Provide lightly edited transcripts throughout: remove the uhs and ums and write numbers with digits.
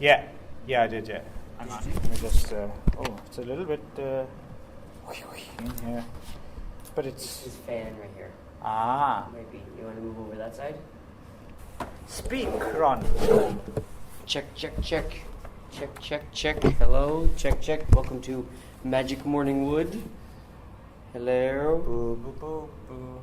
Yeah, I did, yeah. Hang on, let me just, it's a little bit, in here. But it's... This fan right here. Ah. Maybe. You want to move over that side? Speak, Ron. Check. Hello, check. Welcome to Magic Morning Wood. Hello. Boo, boo, boo, boo.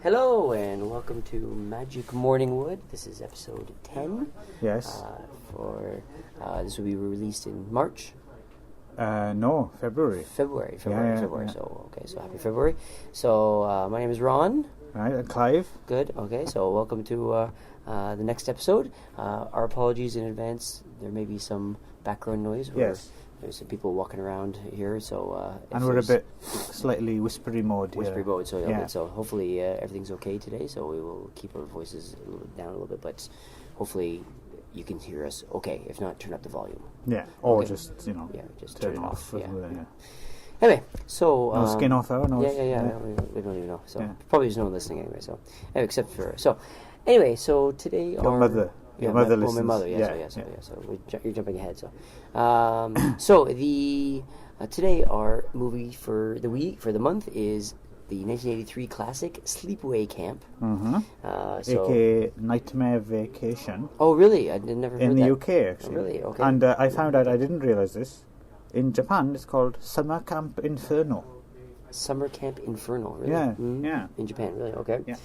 Hello and welcome to Magic Morning Wood. This is episode 10. Yes. This will be released in March. No, February. February. Yeah. So happy February. So my name is Ron. Right, and Clive. Good. Okay. So welcome to the next episode. Our apologies in advance. There may be some background noise. Yes. There's some people walking around here, so... and we're a bit slightly whispery mode. So hopefully everything's okay today, so we will keep our voices down a little bit, but hopefully you can hear us okay. If not, turn up the volume. Yeah, or okay. just turn it off. Yeah. Anyway, so... no skin off our nose. Yeah. We don't even know, so probably there's no one listening anyway, so... except for... So today Your mother. Your mother listens. My mother, So you're jumping ahead. Today our movie for the month is the 1983 classic Sleepaway Camp. Mm-hmm. AKA Nightmare Vacation. Oh, really? I never heard that. In the UK, actually. Oh, really? Okay. And I found out, I didn't realise this, in Japan it's called Summer Camp Inferno. Summer Camp Inferno, really? Yeah, yeah. In Japan, really? Okay. Yeah.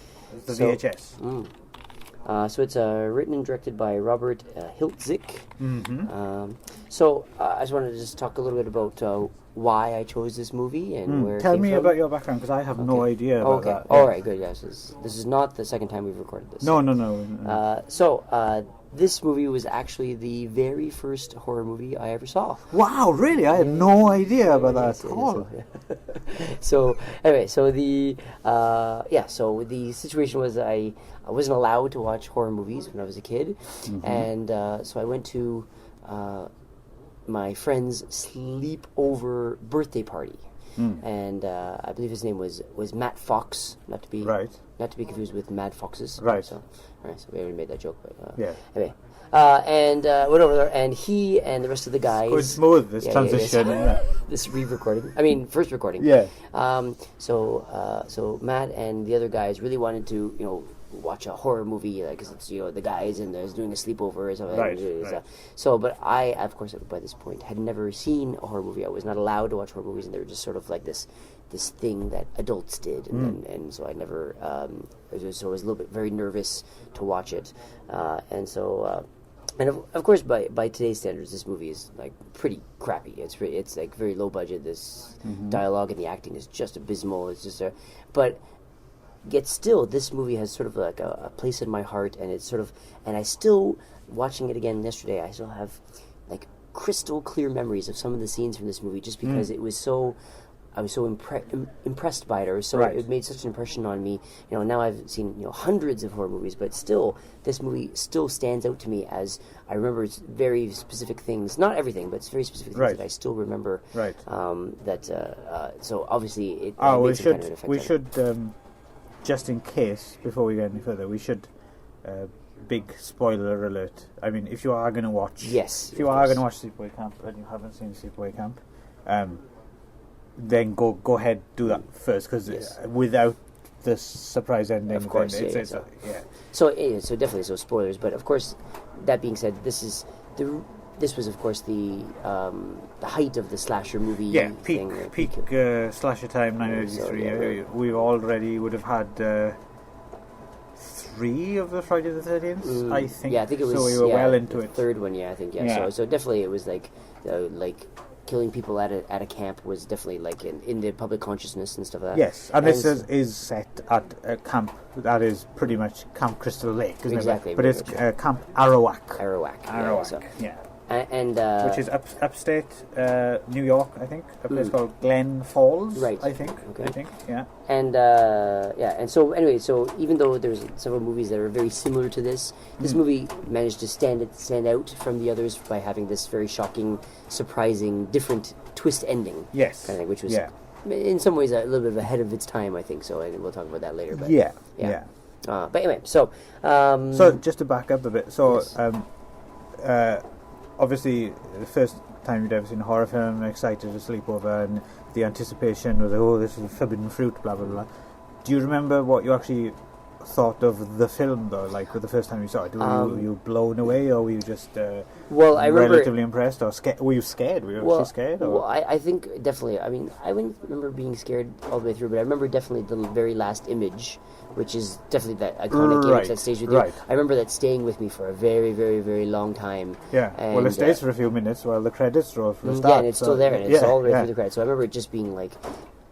The VHS. So it's written and directed by Robert Hiltzik. Mm-hmm. I just wanted to just talk a little bit about why I chose this movie and where it Tell came me from. About your background, because I have no idea about that. All right, good. Yes, this is not the second time we've recorded this. No. This movie was actually the very first horror movie I ever saw. Wow, really? I had no idea about that at all. So the situation was I wasn't allowed to watch horror movies when I was a kid, and so I went to my friend's sleepover birthday party. And I believe his name was Matt Fox, not to be confused with Mad Foxes. Right. So we already made that joke, but anyway. And went over there, and he and the rest of the guys. Going smooth this transition. This re-recording. I mean, first recording. Yeah. So Matt and the other guys really wanted to, watch a horror movie, because it's the guys and there's doing a sleepover or something. Right. But I, of course, by this point had never seen a horror movie. I was not allowed to watch horror movies, and they were just sort of like this thing that adults did, and so I never. So I was a little bit very nervous to watch it, and of course, by today's standards, this movie is like pretty crappy. It's like very low budget. This dialogue and the acting is just abysmal. It's just but. Yet still, this movie has sort of like a place in my heart, and it's sort of, and I still, watching it again yesterday, I still have like crystal clear memories of some of the scenes from this movie, just because it was so, I was so impressed by it, or so it made such an impression on me. Now I've seen hundreds of horror movies, but still, this movie still stands out to me as I remember very specific things, not everything, but it's very specific things that I still remember. Right. So obviously it. We should. Just in case, before we get any further, we should, big spoiler alert. I mean, if you are going to watch... Yes. If you are going to watch Sleepaway Camp and you haven't seen Sleepaway Camp, then go ahead, do that first, because without the surprise ending... Of course, So definitely, spoilers, but of course, that being said, this was, of course, the height of the slasher movie. Yeah, peak slasher time, 1983. We already would have had 3 of the Friday the 13th, I think. Yeah, I think it was. So we were well into the it. Third one, I think. Yeah. So definitely, it was like killing people at a camp was definitely like in the public consciousness and stuff like that. Yes, and this is set at a camp that is pretty much Camp Crystal Lake, isn't it? Exactly. But it's Camp Arawak. Arawak. Yeah. which is upstate New York, I think. A place called Glen Falls, right. I think. Okay. I think, yeah. And and so anyway, so even though there's several movies that are very similar to this movie managed to stand out from the others by having this very shocking, surprising, different twist ending. Yes. Kind of thing, which was in some ways a little bit ahead of its time, I think. So and we'll talk about that later. But yeah. But anyway, so so just to back up a bit, so yes. Obviously the first time you'd ever seen a horror film, excited to sleep over, and the anticipation was, oh, this is forbidden fruit, blah blah blah. Do you remember what you actually thought of the film, though? Like, the first time you saw it, were you blown away, or were you just I remember relatively impressed, or scared? Were you scared? Were you actually scared? Or? Well, I think definitely. I mean, I wouldn't remember being scared all the way through, but I remember definitely the very last image, which is definitely that iconic image that stays with you. I remember that staying with me for a very, very, very long time. Yeah, and, well, it stays for a few minutes while the credits roll for the start. Yeah, and it's still there, and it's all right through the credits. So I remember it just being, like,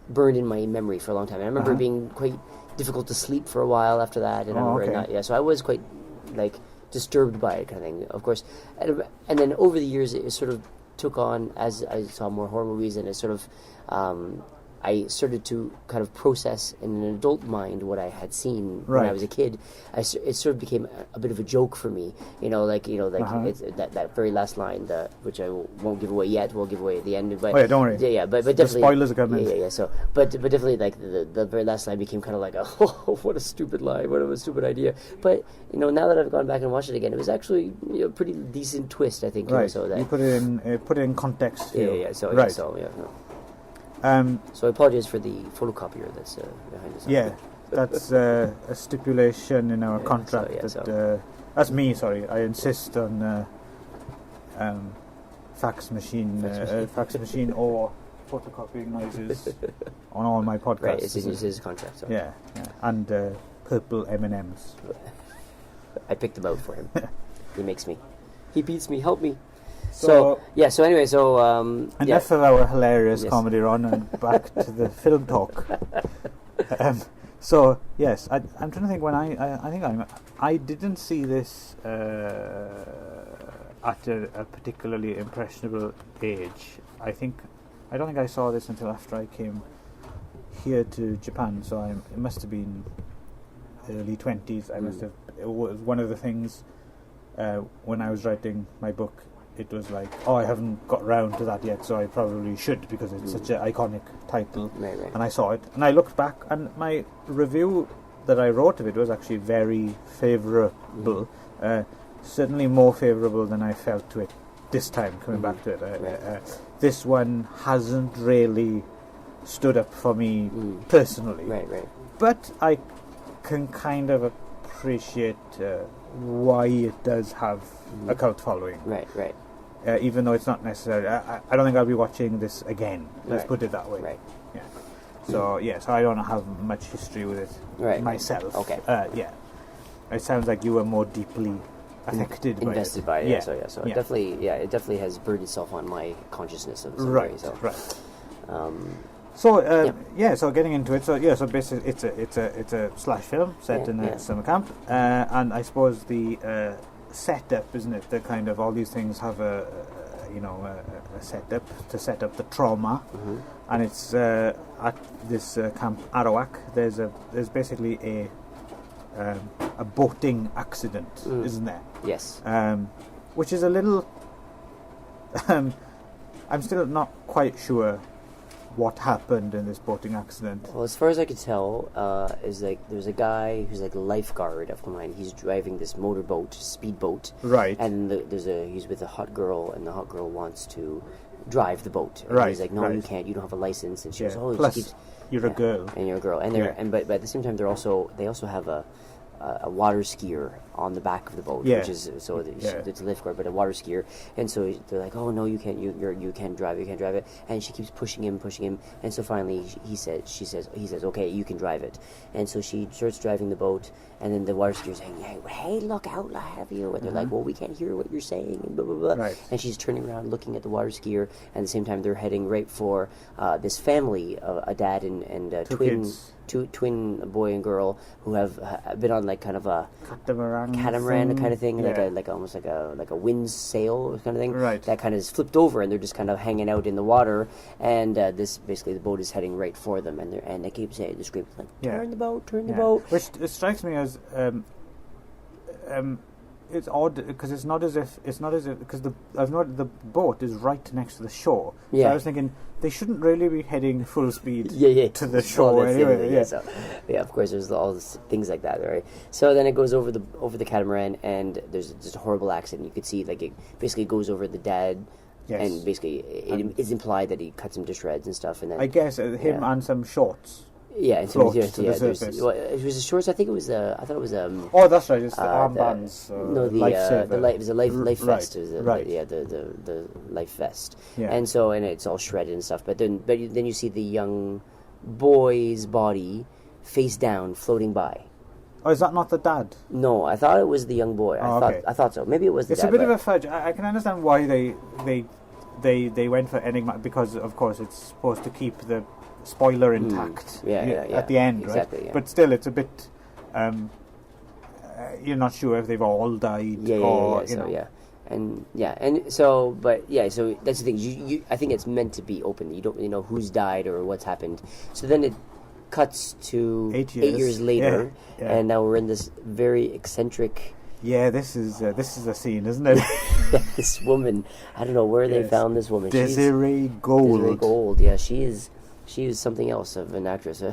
burned in my memory for a long time. And I remember being quite difficult to sleep for a while after that, and I remember so I was quite, like, disturbed by it, kind of thing, of course. And then over the years, it sort of took on, as I saw more horror movies, and it sort of I started to kind of process in an adult mind what I had seen when I was a kid. It sort of became a bit of a joke for me, it's that very last line, which I won't give away yet. We'll give away at the end. But don't worry. Yeah, but definitely the spoilers are coming. Yeah. So, but definitely, like the very last line became kind of like, oh, what a stupid line, what a stupid idea. But now that I've gone back and watched it again, it was actually a pretty decent twist, I think. Right. So that you put it in context. Yeah. So right. So I apologize for the photocopier that's behind us. Yeah, that's a stipulation in our contract. That's me. Sorry, I insist on fax machine or photocopying noises on all my podcasts. Right, it's his contract. So. Yeah, and purple M&Ms. I picked them out for him. He makes me. He beats me. Help me. So anyway, enough of our hilarious comedy, Ron, and back to the film talk. So yes, I'm trying to think when I didn't see this at a particularly impressionable age. I don't think I saw this until after I came here to Japan. So it must have been early 20s. It was one of the things when I was writing my book. It was like, I haven't got round to that yet, so I probably should, because it's such an iconic title. Right. And I saw it, and I looked back, and my review that I wrote of it was actually very favourable. Certainly more favourable than I felt to it this time, coming back to it. This one hasn't really stood up for me personally. Right. But I can kind of appreciate why it does have a cult following. Right. Even though it's not necessary. I don't think I'll be watching this again. Let's put it that way. Right. Yeah. So so I don't have much history with it myself. Okay. It sounds like you were more deeply affected by it. Invested by it. Yeah. So it definitely has burned itself on my consciousness of some way. So. Right. So getting into it. So basically, it's a slash film set in a summer camp, and I suppose the setup, isn't it? The kind of all these things have a setup to set up the trauma, and it's at this camp Arawak. There's basically a boating accident, isn't there? Yes. Which is a little. I'm still not quite sure what happened in this boating accident. Well, as far as I could tell, is like there's a guy who's like a lifeguard of mine. He's driving this motorboat, speedboat, right? And he's with a hot girl, and the hot girl wants to drive the boat. And right. He's like, no, you can't. You don't have a license. And she goes, oh, plus you're a girl, and you're a girl, and but at the same time, they also have a water skier on the back of the boat, which is it's a lifeguard, but a water skier, and so they're like, oh no, you can't drive it, and she keeps pushing him, and so finally he says, okay, you can drive it, and so she starts driving the boat, and then the water skier's saying, hey, look out, I have you, and they're like, well, we can't hear what you're saying, and blah blah blah, and she's turning around looking at the water skier, and at the same time they're heading right for this family, a dad and two twin boy and girl who have been on like kind of a catamaran kind of thing, like almost like a wind sail kind of thing. Right. That kind of is flipped over, and they're just kind of hanging out in the water. And this basically the boat is heading right for them, and they keep saying, they're screaming like, "Turn the boat, turn the boat." Which it strikes me as it's odd because it's not as if because the boat is right next to the shore. Yeah. So I was thinking they shouldn't really be heading full speed to the Well, shore anyway. So, of course, there's all this, things like that, right? So then it goes over the catamaran, and there's just a horrible accident. You could see like it basically goes over the dad. Yes. And basically, it is implied that he cuts him to shreds and stuff. And then I guess him and some shorts. Yeah, and float so, to the surface. It was the shorts. I think it was. I thought it was. Oh, that's right. It's the armbands. It was a life vest. It was right. The life vest. Yeah. And so, and it's all shredded and stuff. But then you see the young boy's body face down, floating by. Oh, is that not the dad? No, I thought it was the young boy. I thought so. Maybe it was the dad. It's a bit of a fudge. I can understand why they went for Enigma, because of course it's supposed to keep the spoiler intact at the end, exactly, right? Yeah. But still, it's a bit. You're not sure if they've all died. So that's the thing. You I think it's meant to be open. You don't really know who's died or what's happened. So then it cuts to 8 years later, and now we're in this very eccentric. Yeah, this is a scene, isn't it? This woman, I don't know where they found this woman. Desiree Gold. Desiree Gold, yeah, she is something else of an actress.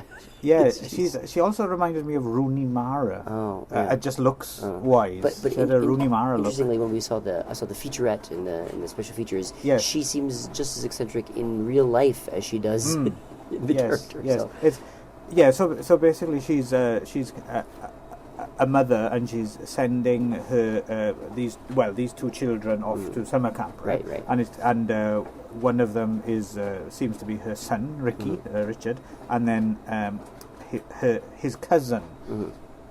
Yeah, she also reminded me of Rooney Mara. Oh, yeah. It just looks wise. But she had a Rooney Mara look. Interestingly, when I saw the featurette in the special features, yes. she seems just as eccentric in real life as she does in the character. Yes, so basically she's a mother, and she's sending her these two children off to summer camp, right? Right. And one of them seems to be her son, Richard, and then his cousin,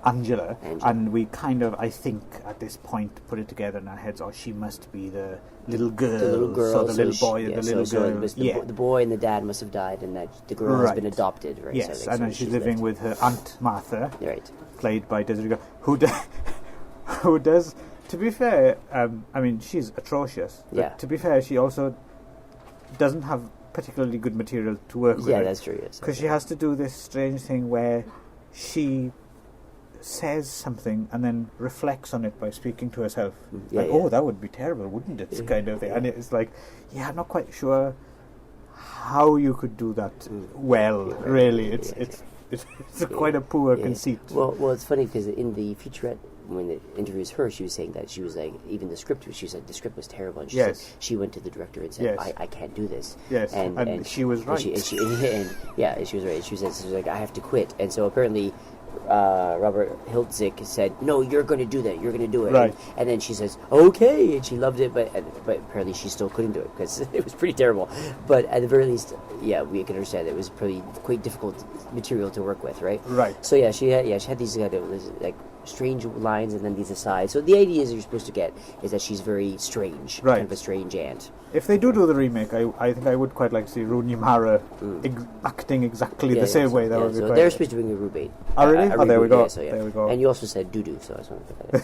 Angela, and we kind of, I think, at this point put it together in our heads. Oh, she must be the little girl. So the little boy and the little girl. The boy and the dad must have died, and that the girl has been adopted, right? Yes, and then she's living with her Aunt Martha, right, played by Desiree Gold, who does. To be fair, I mean, she's atrocious. But to be fair, she also doesn't have particularly good material to work with. Yeah, that's true. Yes, because she has to do this strange thing where she says something and then reflects on it by speaking to herself. Oh, that would be terrible, wouldn't it? Kind of thing. And it's like, I'm not quite sure how you could do that well. Really, it's quite a poor conceit. Well, it's funny because in the featurette, when it interviews her, she was saying that she was like, even the script, she said the script was terrible, and she said she went to the director and said, I can't do this. Yes, and she was right. She was right. She was like, I have to quit. And so apparently Robert Hiltzik said, no, you're going to do that, you're going to do it. Right. And then she says, okay, and she loved it, but apparently she still couldn't do it because it was pretty terrible. But at the very least, we can understand it was probably quite difficult material to work with, right? Right. So she had these like strange lines and then these asides. So the idea you're supposed to get is that she's very strange, kind of a strange aunt. If they do the remake, I think I would quite like to see Rooney Mara acting exactly the same way. That would be so quite. They're supposed to bring a roommate. Oh, really? There we go. There we go. And you also said doo-doo, so I just wanted to put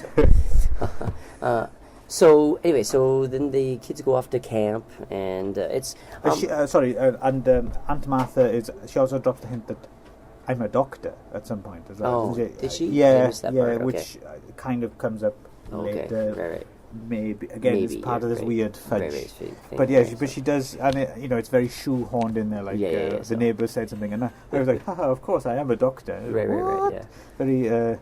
that. So anyway, so then the kids go off to camp, and it's. And Aunt Martha she also dropped a hint that I'm a doctor at some point as well. Oh, did she? Yeah, part. which kind of comes up later. Right. Maybe it's part of this weird fudge. Thing, but she does, and it's very shoehorned in there. Like the neighbour said something, and I was like, haha, of course I am a doctor. Right. Yeah. Very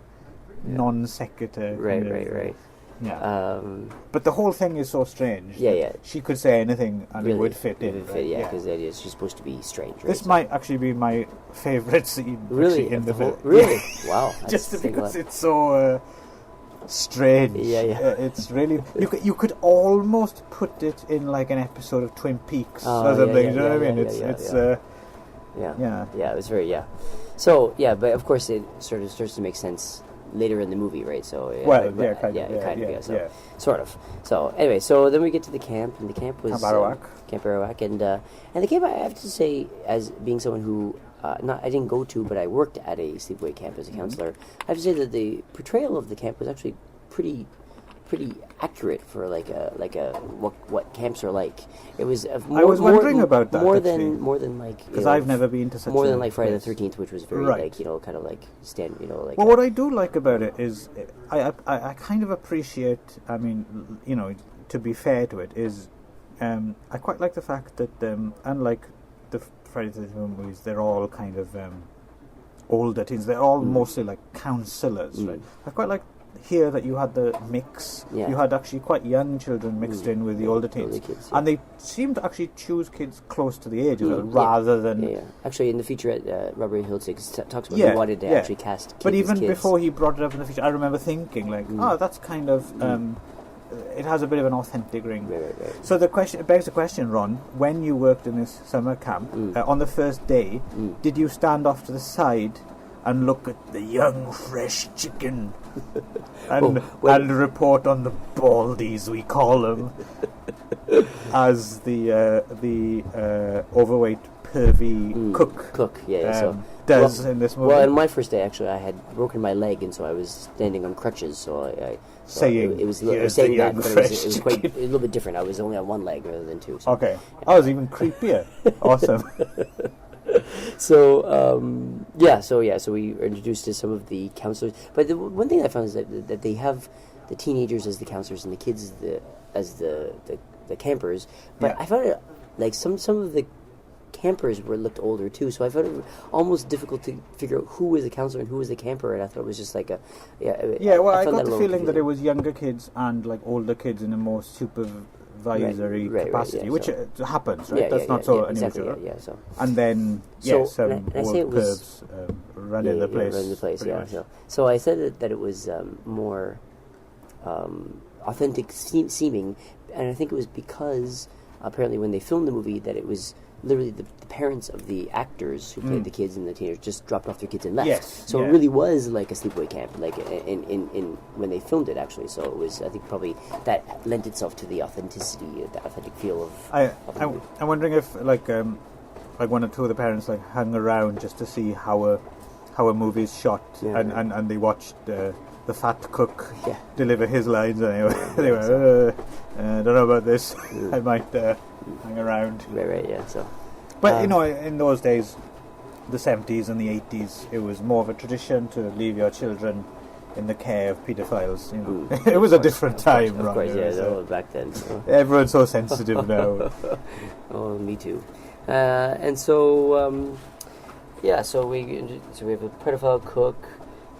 non sequitur. Right. Yeah. But the whole thing is so strange. Yeah. She could say anything and it would fit in. Because the idea is she's supposed to be strange. Right? This might actually be my favourite scene. Really, in the film. Really? Wow. Just because it's so strange. Yeah. It's really you could almost put it in like an episode of Twin Peaks or something. You know what I mean? It was very So but of course it sort of starts to make sense later in the movie, right? So sort of. So anyway, so then we get to the camp, and the camp was Camp Arawak, and the camp, I have to say, as being someone who I didn't go to, but I worked at a sleepaway camp as a counselor. I have to say that the portrayal of the camp was actually pretty accurate for what camps are like. It was I was wondering about that more than like, because I've never been to such more than like Friday the 13th, which was very like kind of like Well, what I do like about it is I kind of appreciate. I mean, to be fair to it, is I quite like the fact that unlike the Friday the 13th movies, they're all kind of older teens. They're all mostly like counselors, right? I quite like here that you had the mix. Yeah. You had actually quite young children mixed in with the older teens, and they seem to actually choose kids close to the age rather than. Actually, in the featurette, Robert Hiltzik talks about he wanted to actually cast kids. But even as kids. before he brought it up in the feature, I remember thinking like, that's kind of. It has a bit of an authentic ring. Right. So it begs the question, Ron, when you worked in this summer camp, on the first day, did you stand off to the side and look at the young, fresh chicken and report on the baldies, we call them, as the overweight, pervy cook does in this movie? Well, on my first day, actually, I had broken my leg, and so I was standing on crutches, so I saying that, but it was quite a little bit different. I was only on one leg rather than two. So. Okay. I was even creepier. Awesome. So we were introduced to some of the counselors. But the one thing I found is that they have the teenagers as the counselors and the kids as the campers. But I found it like some of the campers looked older too, so I found it almost difficult to figure out who was the counselor and who was the camper, and I thought it was just like well, I got the feeling that it was younger kids and like older kids in a more supervisory capacity, which happens, right? That's not so unusual. So. And then some old pervs running the place. So I said that it was more authentic seeming, and I think it was because apparently when they filmed the movie that it was literally the parents of the actors who played the kids and the teenagers just dropped off their kids and left. It really was like a sleepaway camp, like in when they filmed it actually. So it was, I think, probably that lent itself to the authenticity, the authentic feel of. I'm wondering if like one or two of the parents like hung around just to see how a movie is shot, and they watched the fat cook deliver his lines. Anyway, they were don't know about this. I might hang around. So, but in those days, the 70s and the 80s, it was more of a tradition to leave your children in the care of paedophiles. It was a different time, of course, back then. So. Everyone's so sensitive now. Oh, me too. And so, so we have a pedophile cook,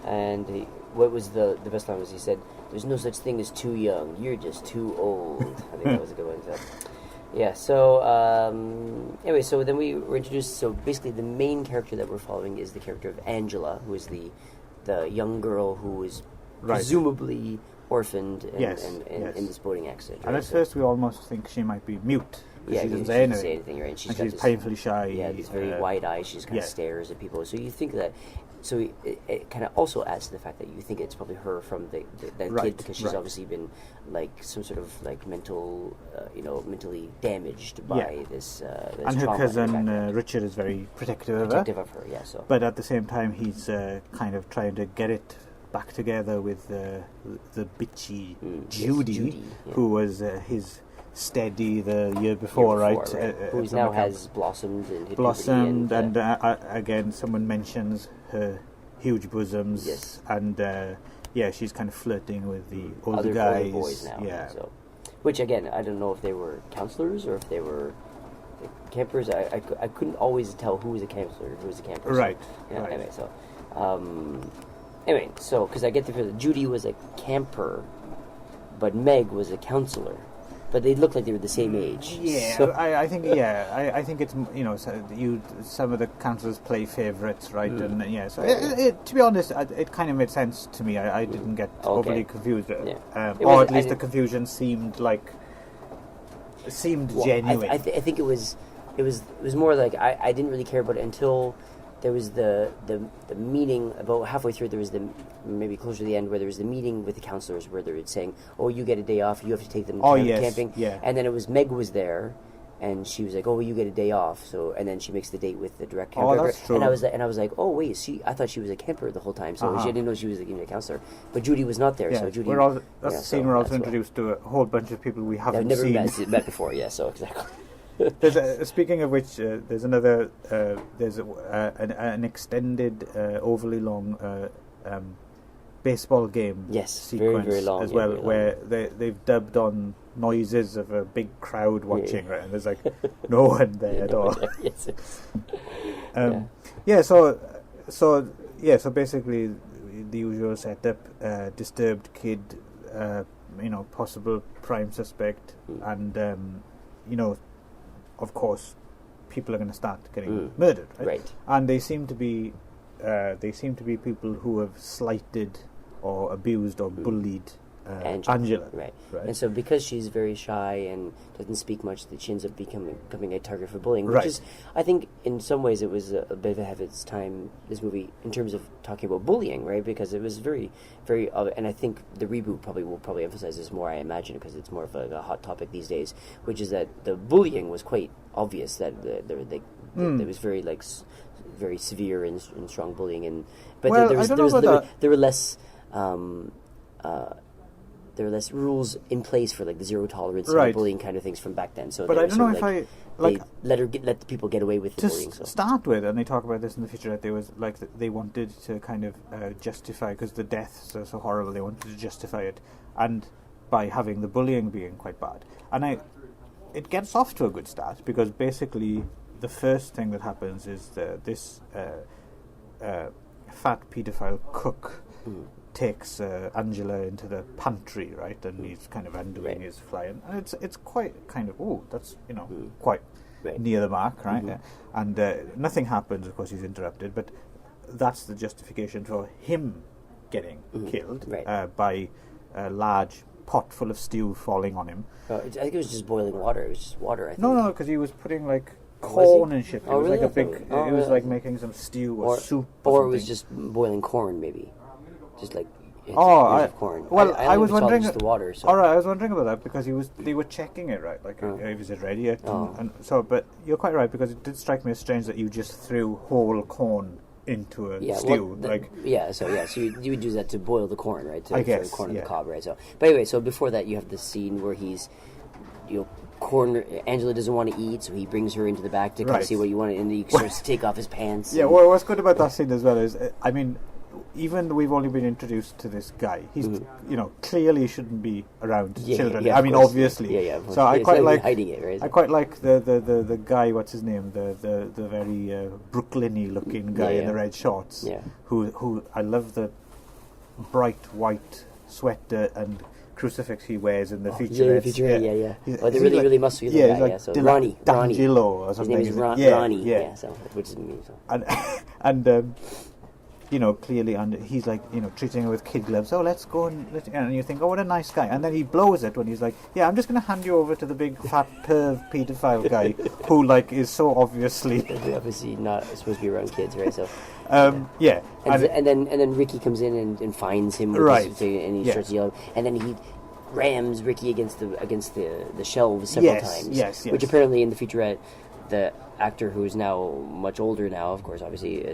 and what was the best line was he said, "There's no such thing as too young. You're just too old." I think that was a good one. Anyway, so then we were introduced. So basically, the main character that we're following is the character of Angela, who is the young girl who was presumably orphaned in this boating accident. And at first, we almost think she might be mute. She doesn't say anything, right? And she's painfully shy. Yeah, these very wide eyes. She just kind of stares at people. So you think that. So it kind of also adds to the fact that you think it's probably her from that kid, because she's obviously been like some sort of like mentally damaged by this and her cousin Richard is very protective of her. So. But at the same time, he's kind of trying to get it back together with the bitchy Judy, who was his steady the year before, right? Who now has blossomed and again, someone mentions her huge bosoms, and she's kind of flirting with the older guys. Older boys now, so. Which again, I don't know if they were counselors or if they were campers. I couldn't always tell who was a counselor and who was a camper. Right. Anyway, so because I get the feeling that Judy was a camper, but Meg was a counselor. But they looked like they were the same age. Yeah, so. I think it's some of the counselors play favourites, right? And so to be honest, it kind of made sense to me. I didn't get overly confused, or at least the confusion seemed genuine. I think it was more like I didn't really care about it until there was the meeting about halfway through. There was maybe closer to the end where there was the meeting with the counselors where they were saying, "Oh, you get a day off. You have to take them camping." Yeah. And then it was Meg was there, and she was like, "Oh, well, you get a day off." So and then she makes the date with the direct camper. Oh, that's true. And I was like, "Oh, wait, I thought she was a camper the whole time, so I didn't know she was even a counselor." But Judy was not there, so Judy. That's the scene where I was introduced to a whole bunch of people we haven't never seen. met before. Yeah, so exactly. Speaking of which, there's another. There's an extended, overly long baseball game sequence very long, as well, very where they've dubbed on noises of a big crowd watching, right? And there's like no one there at all. So basically, the usual setup: disturbed kid, possible prime suspect, and of course, people are going to start getting murdered, right? And they seem to be people who have slighted or abused or bullied Angela. Right. And so because she's very shy and doesn't speak much, that she ends up becoming a target for bullying, which is, I think, in some ways it was a bit ahead of its time, this movie, in terms of talking about bullying, right? Because it was very, very, and I think the reboot will probably emphasize this more, I imagine, because it's more of a hot topic these days, which is that the bullying was quite obvious, that there was very, very severe and strong bullying, but there were less there were less rules in place for the zero tolerance and bullying kind of things from back then. So, but I don't know if they let the people get away with the bullying. To start with, and they talk about this in the featurette, they wanted to kind of justify, because the deaths are so horrible, they wanted to justify it, and by having the bullying being quite bad, and it gets off to a good start, because basically the first thing that happens is this fat paedophile cook takes Angela into the pantry, right, and he's kind of undoing his fly, and it's quite kind of that's quite near the mark, right? And nothing happens. Of course, he's interrupted, but that's the justification for him getting killed by a large pot full of stew falling on him. I think it was just boiling water. It was just water. I think. No, because he was putting corn and shit. It was really? like a big. It was like making some stew or soup, or it was just boiling corn, maybe. Just corn. Well, I was wondering. The water. So. All right, I was wondering about that because they were checking it, right? Is it ready yet? And so, but you're quite right, because it did strike me as strange that you just threw whole corn into a stew. So you would use that to boil the corn, right? I guess. Corn on the cob, right? So, but anyway, so before that, you have the scene where he's, Angela doesn't want to eat, so he brings her into the back to kind of see what you want, and he starts to take off his pants. Yeah, well, what's good about that scene as well is, I mean, even though we've only been introduced to this guy, he's clearly shouldn't be around children. I mean, obviously. So I quite like hiding it, right? I quite like the guy. What's his name? The very Brooklyn-y looking guy in the red shorts. Yeah. Who I love the bright white sweater and crucifix he wears in the featurettes. They're really muscly. So Ronnie D'Angelo or something. His name is Ronnie. So which is me. So. And clearly, and he's treating her with kid gloves. Oh, let's go and you think, oh, what a nice guy. And then he blows it when he's like, yeah, I'm just going to hand you over to the big fat perv pedophile guy who is so obviously not supposed to be around kids, right? So. And then Ricky comes in and finds him, and he starts yelling, and then he rams Ricky against the shelves several times. Which apparently in the featurette, the actor who is now much older now, of course, obviously,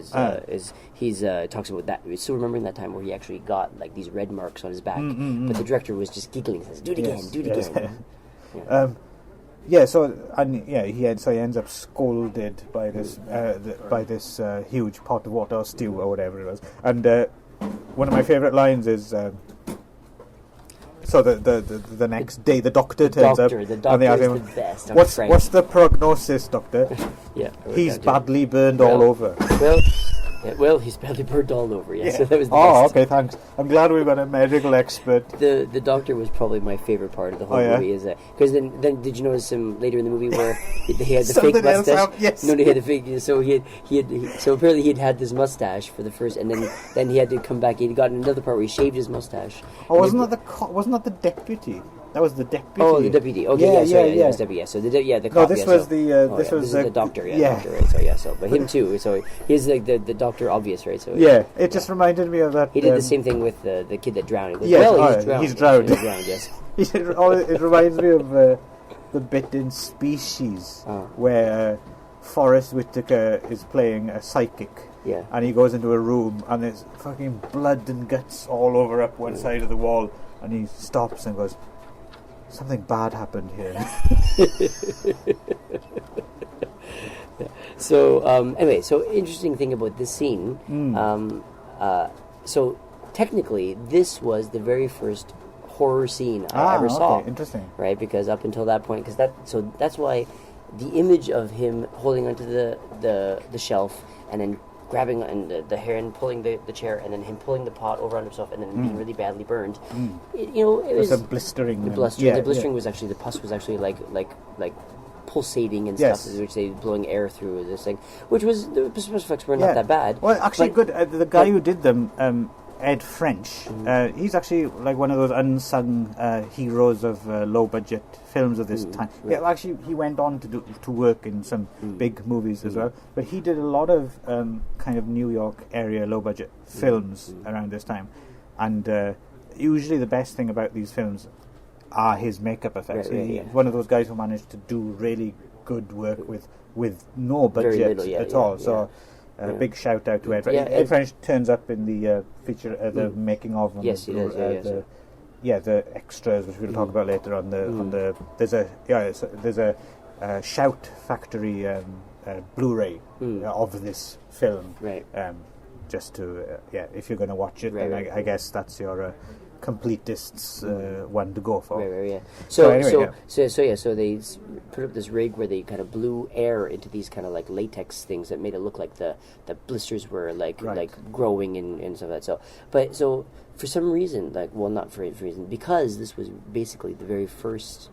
he's talks about that. Still remembering that time where he actually got these red marks on his back, but the director was just giggling, says, "Do it again, do it again." He ends up scolded by this huge pot of water or stew or whatever it was. And one of my favourite lines is. So the next day, the doctor turns up, and they ask him, "What's the prognosis, doctor?" He's badly burned all over. Well, he's badly burned all over. Yeah. So that was the best. Okay, thanks. I'm glad we've got a medical expert. The doctor was probably my favorite part of the whole movie. Is because then did you notice him later in the movie where he had the fake mustache? Yes. No, he had the fake. So so apparently he'd had this mustache for the first, and then he had to come back. He'd gotten another part where he shaved his mustache. Oh, wasn't that the deputy? That was the deputy. Oh, the deputy. Okay, it was deputy. Yeah, so the cop. No, this was the this was is the doctor. Yeah, doctor, right? So but him too. So he's like the doctor, obvious, right? So it just reminded me of that. He did the same thing with the kid that drowned. He goes, yes, he's drowned. He's drowned. Yes. It reminds me of the bit in Species where Forrest Whitaker is playing a psychic. Yeah. And he goes into a room and there's fucking blood and guts all over up one side of the wall, and he stops and goes, "Something bad happened here." So anyway, so interesting thing about this scene. So technically, this was the very first horror scene I ever saw. Interesting, right? Because up until that point, that's why the image of him holding onto the shelf and then grabbing the hair and pulling the chair, and then him pulling the pot over on himself, and then being really badly burned. It was a blistering. The blistering was actually, the pus was actually like pulsating and stuff, which they blowing air through this thing, which was, the special effects were not that bad. Well, actually, good. The guy who did them, Ed French, he's actually like one of those unsung heroes of low-budget films of this time. Right. Yeah, actually, he went on to work in some big movies as well. But he did a lot of kind of New York area low-budget films around this time, and usually the best thing about these films are his makeup effects. He's one of those guys who managed to do really good work with no budget at all. So. Big shout out to Ed French. Ed French turns up in the feature, the making of. Yes, he does. The extras, which we'll talk about later on. There's a Shout Factory Blu-ray of this film. Right. Just to if you're going to watch it, then I guess that's your completist's one to go for. Right, yeah. So they put up this rig where they kind of blew air into these kind of like latex things that made it look like the blisters were like growing and stuff like that. So for some reason, not for any reason, because this was basically the very first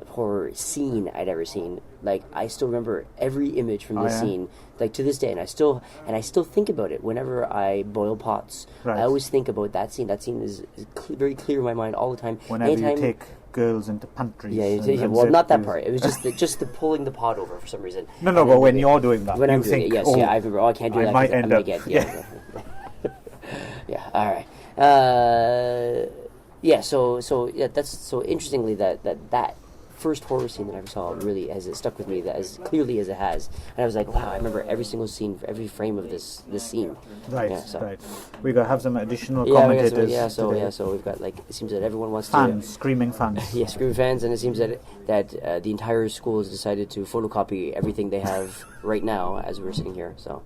horror scene I'd ever seen. Like, I still remember every image from this scene, like to this day, and I still think about it whenever I boil pots. Right. I always think about that scene. That scene is very clear in my mind all the time. Whenever you take girls into pantries. Well, not that part. It was just the pulling the pot over for some reason. No, but when you're doing that, when you I'm think, doing it, I remember. I can't do that. I might end up. All right. So that's so interestingly that first horror scene that I ever saw really has stuck with me as clearly as it has, and I was like, wow, I remember every single scene, every frame of this scene. Right. We got to have some additional commentators. So we've got, like, it seems that everyone wants screaming fans. Screaming fans, and it seems that the entire school has decided to photocopy everything they have right now as we're sitting here. So,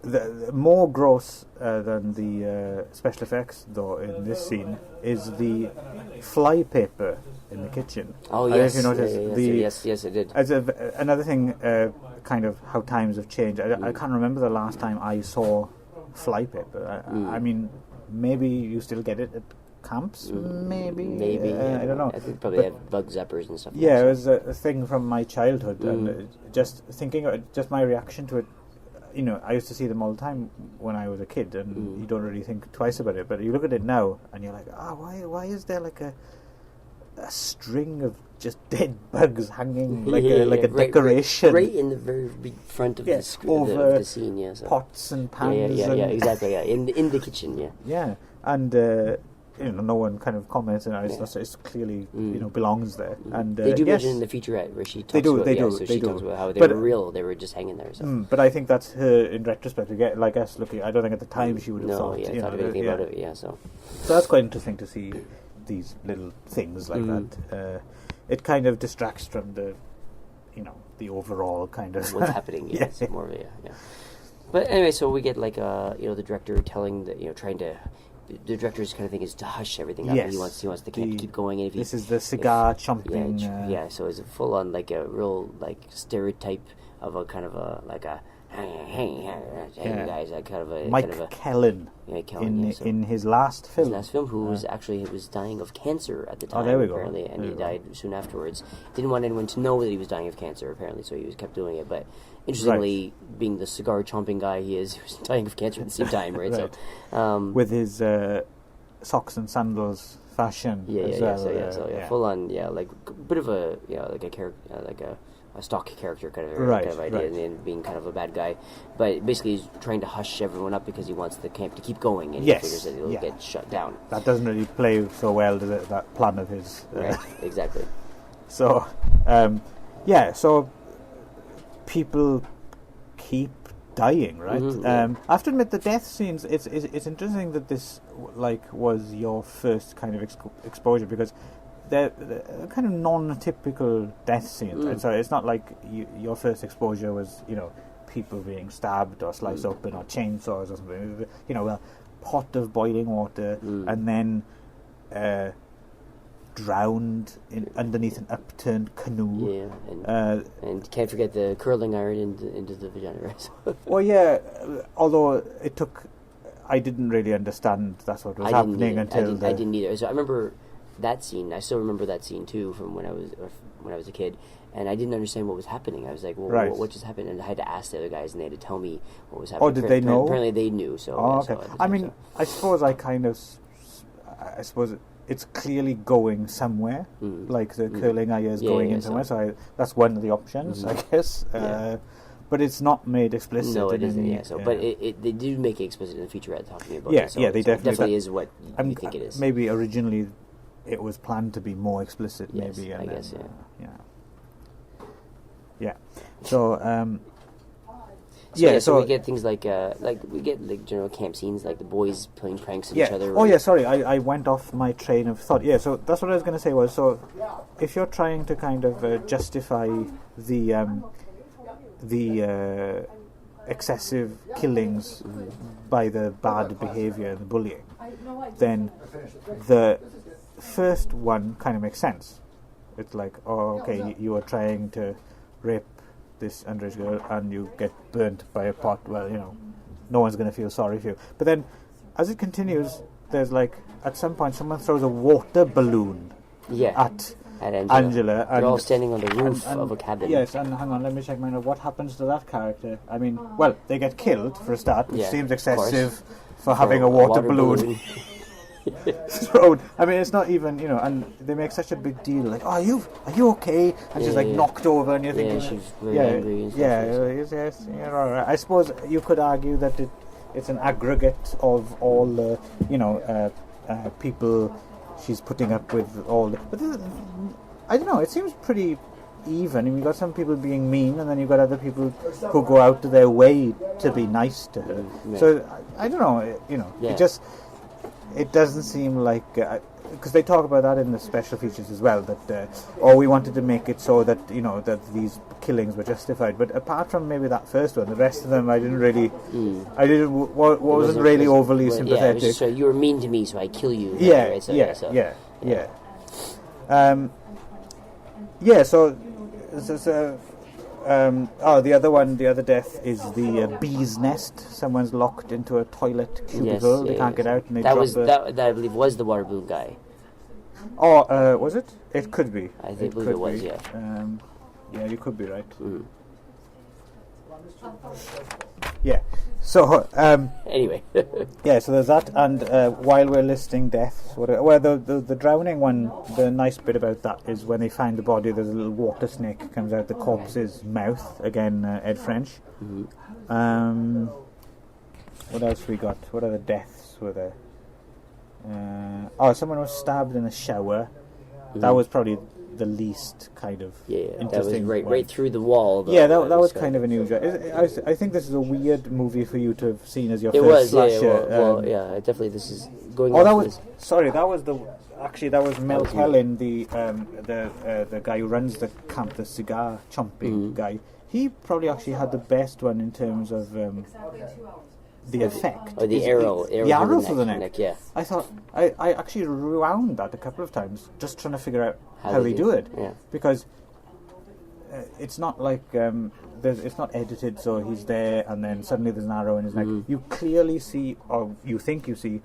The more gross than the special effects, though, in this scene is the fly paper in the kitchen. Oh, yes. I don't know if you noticed. Yes, it did. As another thing, kind of how times have changed. I can't remember the last time I saw fly paper. I mean, maybe you still get it at camps. Maybe. I don't know. I think probably have bug zappers and stuff. Yeah, it was a thing from my childhood, and just thinking, just my reaction to it. You know, I used to see them all the time when I was a kid, and you don't really think twice about it. But you look at it now, and you're like, why is there like a string of just dead bugs hanging like a decoration right in the very big front of the scene, pots and pans, exactly, in the kitchen, and no one kind of comments on it. It's clearly belongs there. And they do mention in the featurette where she talks they do. She talks about how they were real. They were just hanging there. So. But I think that's her in retrospect. Like us looking, I don't think at the time she would have thought. Thought of anything about it. So that's quite interesting to see these little things like that. It kind of distracts from the overall kind of what's happening. It's more of But anyway, so we get like the director telling the director's kind of thing is to hush everything up. Yes. He wants to keep going. And this is the cigar chomping. So it's full on like a real like stereotype of a kind of a like a guys, kind of a Mike Kellen. In his last film. Who was dying of cancer at the time. Oh, there we go. Apparently, and he died soon afterwards. Didn't want anyone to know that he was dying of cancer. Apparently, so he kept doing it. But interestingly, being the cigar chomping guy he was dying of cancer at the same time, right? Right. So, with his socks and sandals fashion. Full on, like a bit of a like a character, like a stock character kind of idea, and being kind of a bad guy, but basically he's trying to hush everyone up because he wants the camp to keep going, and he figures that it'll get shut down. That doesn't really play so well, does it? That plan of his. Right, exactly. So, so people keep dying, right? I have to admit, the death scenes. It's interesting that this was your first kind of exposure, because they're kind of non-typical death scenes. And so it's not like your first exposure was people being stabbed or sliced open or chainsaws or something. A pot of boiling water and then drowned underneath an upturned canoe. Yeah, and can't forget the curling iron into the vagina, right? Well, yeah, although I didn't really understand that's what was happening until I didn't either. So I remember that scene. I still remember that scene too from when I was a kid, and I didn't understand what was happening. I was like, well, what just happened? And I had to ask the other guys, and they had to tell me what was happening. Oh, did they know? Apparently they knew. So okay. I suppose it's clearly going somewhere, like the curling iron is going in somewhere. So that's one of the options, I guess. But it's not made explicit. No, it isn't. But they do make it explicit in the featurette talking about it. So they definitely is what you think it is. Maybe originally it was planned to be more explicit. Yes, maybe, and I guess. So. So we get things like we get general camp scenes, like the boys playing pranks on each other. I went off my train of thought. Yeah, so that's what I was going to say was, so if you're trying to kind of justify the excessive killings by the bad behaviour and the bullying, then the first one kind of makes sense. It's like, you are trying to rape this underage girl and you get burnt by a pot. Well, no one's going to feel sorry for you. But then, as it continues, there's at some point someone throws a water balloon at Angela. They're all standing on the roof of a cabin. Yes, and hang on, let me check my note. What happens to that character? I mean, they get killed for a start, which seems excessive for having a water balloon. thrown. I mean, it's not even, and they make such a big deal, like, are you okay? And she's knocked over, and you're thinking, she's very angry and stuff. Yes, you're all right. I suppose you could argue that it's an aggregate of all the, people she's putting up with all. But I don't know. It seems pretty even. I mean, you've got some people being mean, and then you've got other people who go out of their way to be nice to her. Yeah. So I don't know. It doesn't seem like, because they talk about that in the special features as well, that we wanted to make it so that that these killings were justified. But apart from maybe that first one, the rest of them I wasn't really overly sympathetic. Yeah, so you were mean to me, so I kill you. The other death is the bee's nest. Someone's locked into a toilet cubicle. They can't get out, and that I believe was the water balloon guy. Oh, was it? It could be. I believe it was. Yeah. You could be right. Yeah. So anyway. So there's that, and while we're listing deaths, the drowning one, the nice bit about that is when they find the body, there's a little water snake comes out the corpse's mouth. Again, Ed French. What else we got? What other deaths were there? Someone was stabbed in a shower. That was probably the least kind of interesting. That was right through the wall. That was kind of unusual. I think this is a weird movie for you to have seen as your first slasher. Definitely. This is going. That was Mel Kellin, the guy who runs the camp, the cigar chomping guy. He probably actually had the best one in terms of the effect. Or the arrow for the neck. Yeah. I thought I actually rewound that a couple of times, just trying to figure out how they do it. Yeah. Because it's not like it's not edited, so he's there and then suddenly there's an arrow in his neck. You clearly see, or you think you see,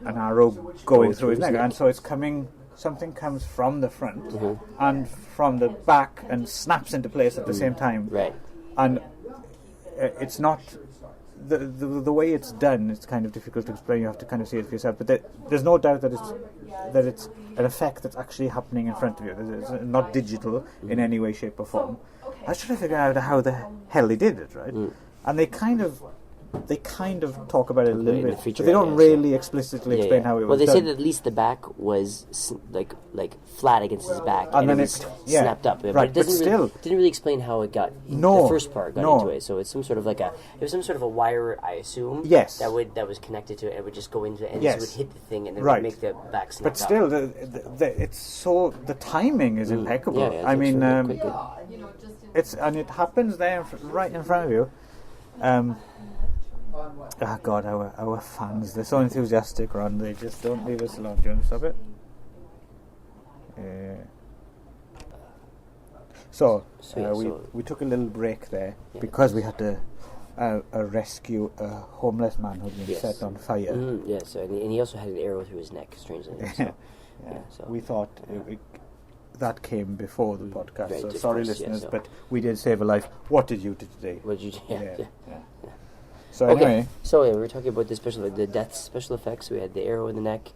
an arrow going through his neck, and so it's coming. Something comes from the front and from the back and snaps into place at the same time. Right. And it's not the way it's done, it's kind of difficult to explain. You have to kind of see it for yourself. But there's no doubt that it's an effect that's actually happening in front of you. It's not digital in any way, shape, or form. I was trying to figure out how the hell they did it, right? And they kind of talk about it a little bit, but they don't really explicitly explain how it was Well, they done. say that at least the back was like flat against his back, and then it was snapped up. Right, but it but didn't really explain how it got. No, the first part got no. into it. So it's some sort of a wire, I assume. Yes. That was connected to it. It would just go into it, and Yes. it would hit the thing, and then Right. it would make the back snap. But still, it's so the timing is impeccable. Yeah, I mean, quite good. and it happens there, right in front of you. Oh God, our fans, they're so enthusiastic, Ron, they just don't leave us alone. Do you want to stop it? We took a little break there because we had to rescue a homeless man who'd been set on fire. Yes, and he also had an arrow through his neck, strangely enough. So. We thought that came before the podcast, Right, so of sorry course, listeners, so. but we did save a life. What did you do today? What did you do? Yeah. So Okay, anyway, so we were talking about the death special effects. We had the arrow in the neck,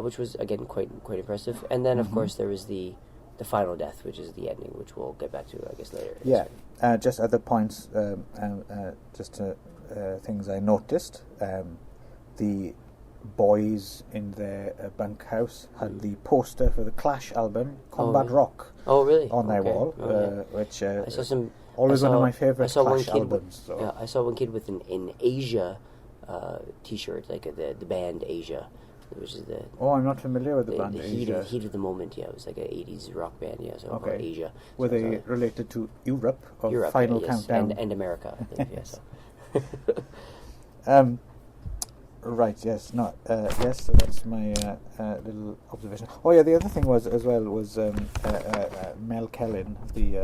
which was again quite impressive, and then of course there was the final death, which is the ending, which we'll get back to, I guess, later. yeah. Just other points, things I noticed. The boys in their bunkhouse had the poster for the Clash album, Combat Rock, Oh, really? on their wall, which I saw some. always one of my favourite I saw one Clash kid albums. So. I saw one kid with an Asia T-shirt, like the band Asia, which is the. Oh, I'm not familiar with the band heat Asia. of the moment. Yeah, it was like an *80s rock band. Yeah, so Okay. Asia. Were So they related to Europe or Europe, Final yes, Countdown? and America, I think. Yeah, so. Right. Yes. No. Yes. So that's my little observation. Oh yeah. The other thing was Mel Kellin, the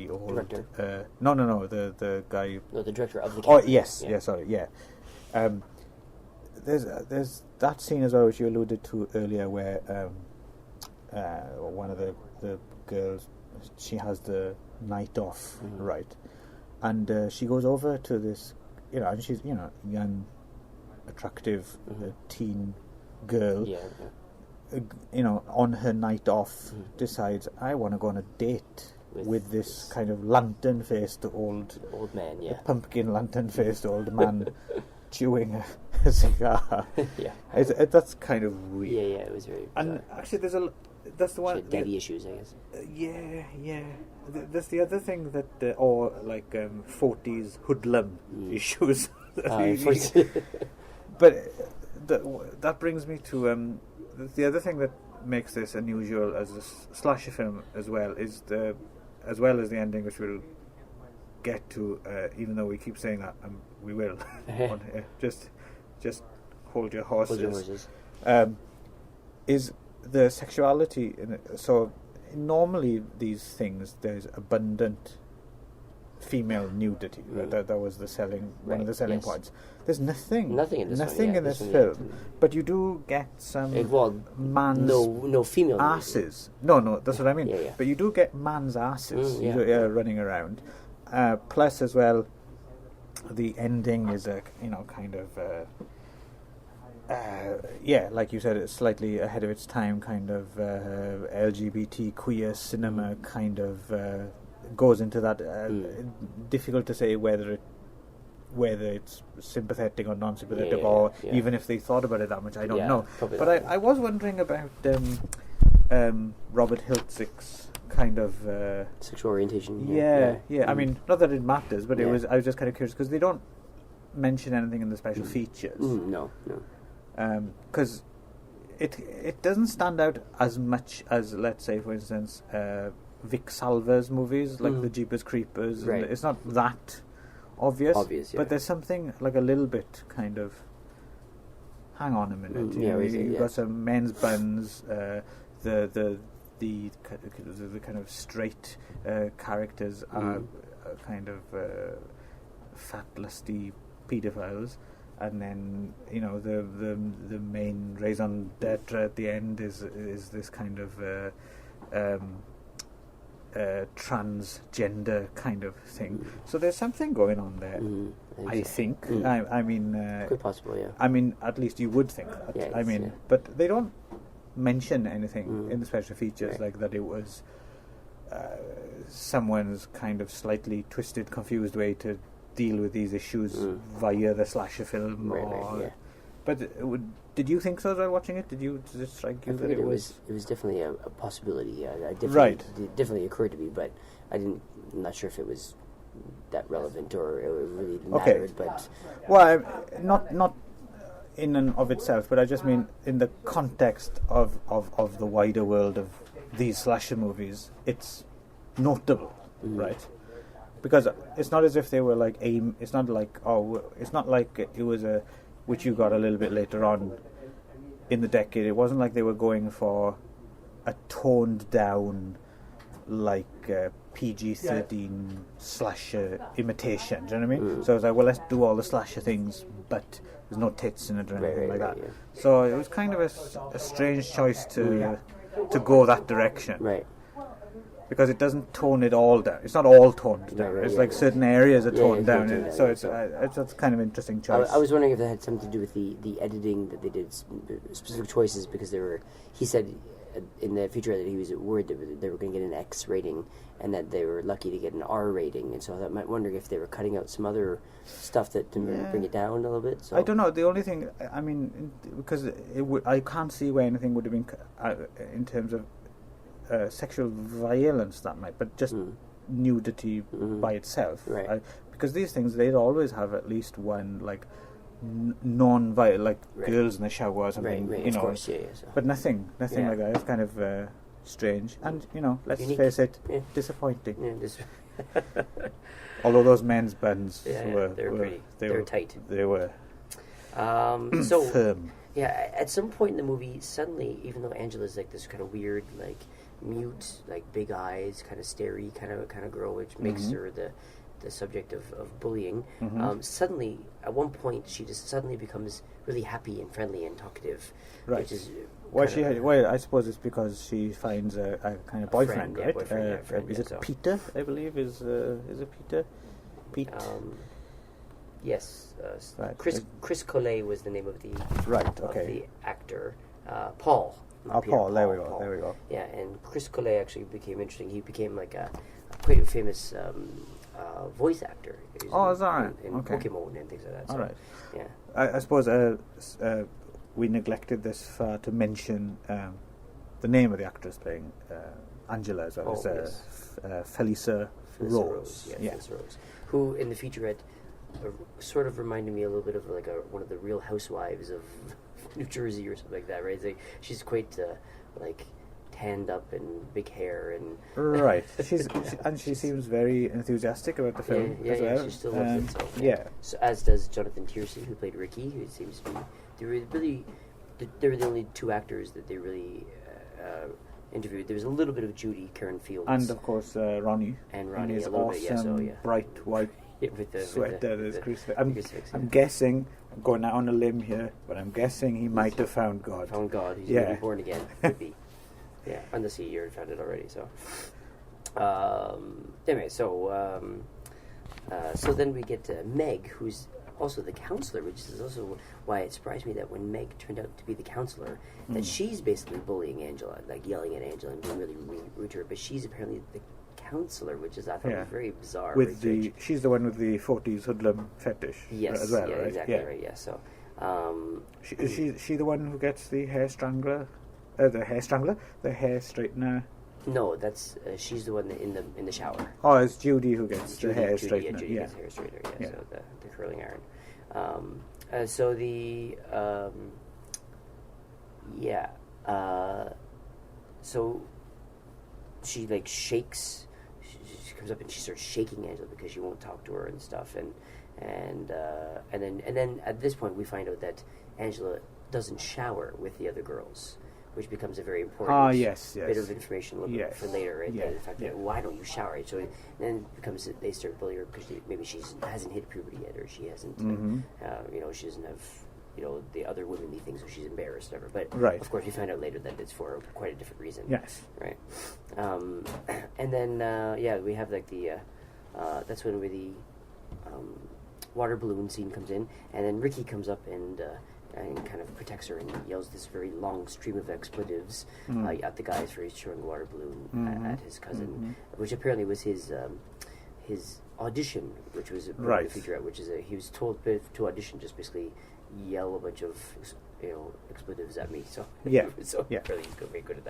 old Director. No. The guy. No, the director of the. Oh camp. yes. Yeah. Sorry. Yeah. There's that scene as well, which you alluded to earlier, where one of the girls, she has the night off, right, and she goes over to this. And she's, young, attractive teen girl. Yeah. On her night off, decides, I want to go on a date with this kind of lantern-faced old man. Yeah. Pumpkin lantern-faced old man chewing a cigar. Yeah. That's kind of weird. Yeah. It was very. Bizarre. And actually, that's the one. She had daddy issues, I guess. Yeah. That's the other thing that, or 40s hoodlum issues. But that brings me to the other thing that makes this unusual as a slasher film as well is as well as the ending, which we'll get to, even though we keep saying that, we will. Just hold your horses. Hold your horses. Is the sexuality in it. So normally these things, there's abundant female nudity. That was the one of the selling points. There's nothing in this film, but you do get some man's no female asses. No, that's what I mean. Yeah. But you do get man's asses running around. Plus, as well, the ending is a kind of. Like you said, it's slightly ahead of its time, kind of LGBT queer cinema kind of goes into that. Difficult to say whether it's sympathetic or non-sympathetic, or even if they thought about it that much, I don't know. But I was wondering about Robert Hiltzik kind of sexual orientation. Yeah. I mean, not that it matters, but I was just kind of curious because they don't mention anything in the special features. No. Because it doesn't stand out as much as, let's say, for instance, Vic Salva's movies, like the Jeepers Creepers. Right. It's not that obvious, but there's something like a little bit kind of. Hang on a minute. You've got some men's buns. The kind of straight characters are kind of fat, lusty paedophiles. And then the main raison d'être at the end is this kind of transgender kind of thing. So there's something going on there. I think. I mean, quite possible. Yeah. I mean, at least you would think that. Yeah, I mean, but they don't mention anything in the special features like that. It was someone's kind of slightly twisted, confused way to deal with these issues via the slasher film. But did you think so while watching it? Does it strike you that it was? It was definitely a possibility. Yeah, it definitely occurred to me, but I'm not sure if it was that relevant or it really mattered. But not in and of itself, but I just mean in the context of the wider world of these slasher movies, it's notable, right? Because it's not as if they were like it's not like it was a which you got a little bit later on in the decade. It wasn't like they were going for a toned down like PG-13 slasher imitation. Do you know what I mean? So I was like, well, let's do all the slasher things, but there's no tits in it or anything like that. So it was kind of a strange choice to go that direction. Right. Because it doesn't tone it all down. It's not all toned down. It's like certain areas are toned down. So it's kind of an interesting choice. I was wondering if that had something to do with the editing that they did, specific choices, because he said in the feature that he was worried that they were going to get an X rating and that they were lucky to get an R rating. And so I was wondering if they were cutting out some other stuff to bring it down a little bit. So. I don't know. The only thing, I mean, because I can't see where anything would have been in terms of sexual violence that might, but just nudity by itself. Right. Because these things, they'd always have at least one, like, non-violent, like girls in the shower or something, you know. Of course, But nothing like that. It's kind of strange. And, let's face it, disappointing. Although those men's buns they were tight. They were so firm. Yeah, at some point in the movie, suddenly, even though Angela's like this kind of weird, like mute, like big eyes, kind of starey, kind of girl, which makes her the subject of bullying. Suddenly, at one point, she just suddenly becomes really happy and friendly and talkative, which is. I suppose it's because she finds a kind of boyfriend, right? Is it Peter? I believe is it Peter? Pete. Yes, Chris Collet was the name of the of the actor. Paul. Paul. There we go. Yeah, and Chris Collet actually became interesting. He became like a quite famous voice actor. Is that right? In Pokemon and things like that. So, all right. Yeah. I suppose we neglected this far to mention the name of the actress playing Angela as well. Felissa Rose. Felissa Rose, who in the featurette sort of reminded me a little bit of like one of the Real Housewives of New Jersey or something like that, right? She's quite like tanned up and big hair and right. She seems very enthusiastic about the film as well. She still loves it. So as does Jonathan Tiercy, who played Ricky, who seems to be they were the only two actors that they really interviewed. There was a little bit of Judy Karen Fields and of course Ronnie and Ronnie his a little awesome bit, bright white with the sweater. I'm guessing, I'm going out on a limb here, but I'm guessing he might have found God. Found God. He's maybe born again. Could be. Yeah, unless he already found it already. So, anyway, so then we get Meg, who's also the counselor, which is also why it surprised me that when Meg turned out to be the counselor, that she's basically bullying Angela, like yelling at Angela and being really rude to her, but she's apparently the counselor, which is I thought was very bizarre. She's the one with the 40s hoodlum fetish as well, right? Exactly right. Yeah. So, is she the one who gets the hair strangler? The hair straightener. No, that's she's the one in the shower. Oh, it's Judy who gets the hair straightener. Judy gets the hair straightener. Yeah. So the curling iron. So the so she like shakes. She comes up and she starts shaking Angela because she won't talk to her and stuff. And then at this point we find out that Angela doesn't shower with the other girls, which becomes a very important bit of information for later, right? The fact that why don't you shower? Right? So then it becomes that they start bullying her because maybe she hasn't hit puberty yet, or she hasn't, she doesn't have the other womanly thing, so she's embarrassed, whatever. But Right. of course, we find out later that it's for quite a different reason. Yes. Right. And then we have like the that's when the water balloon scene comes in, and then Ricky comes up and kind of protects her and yells this very long stream of expletives at the guys for showing the water balloon at his cousin, which apparently was his audition, which was a Right. featurette, which is he was told to audition just basically yell a bunch of expletives at me. So apparently he's very good at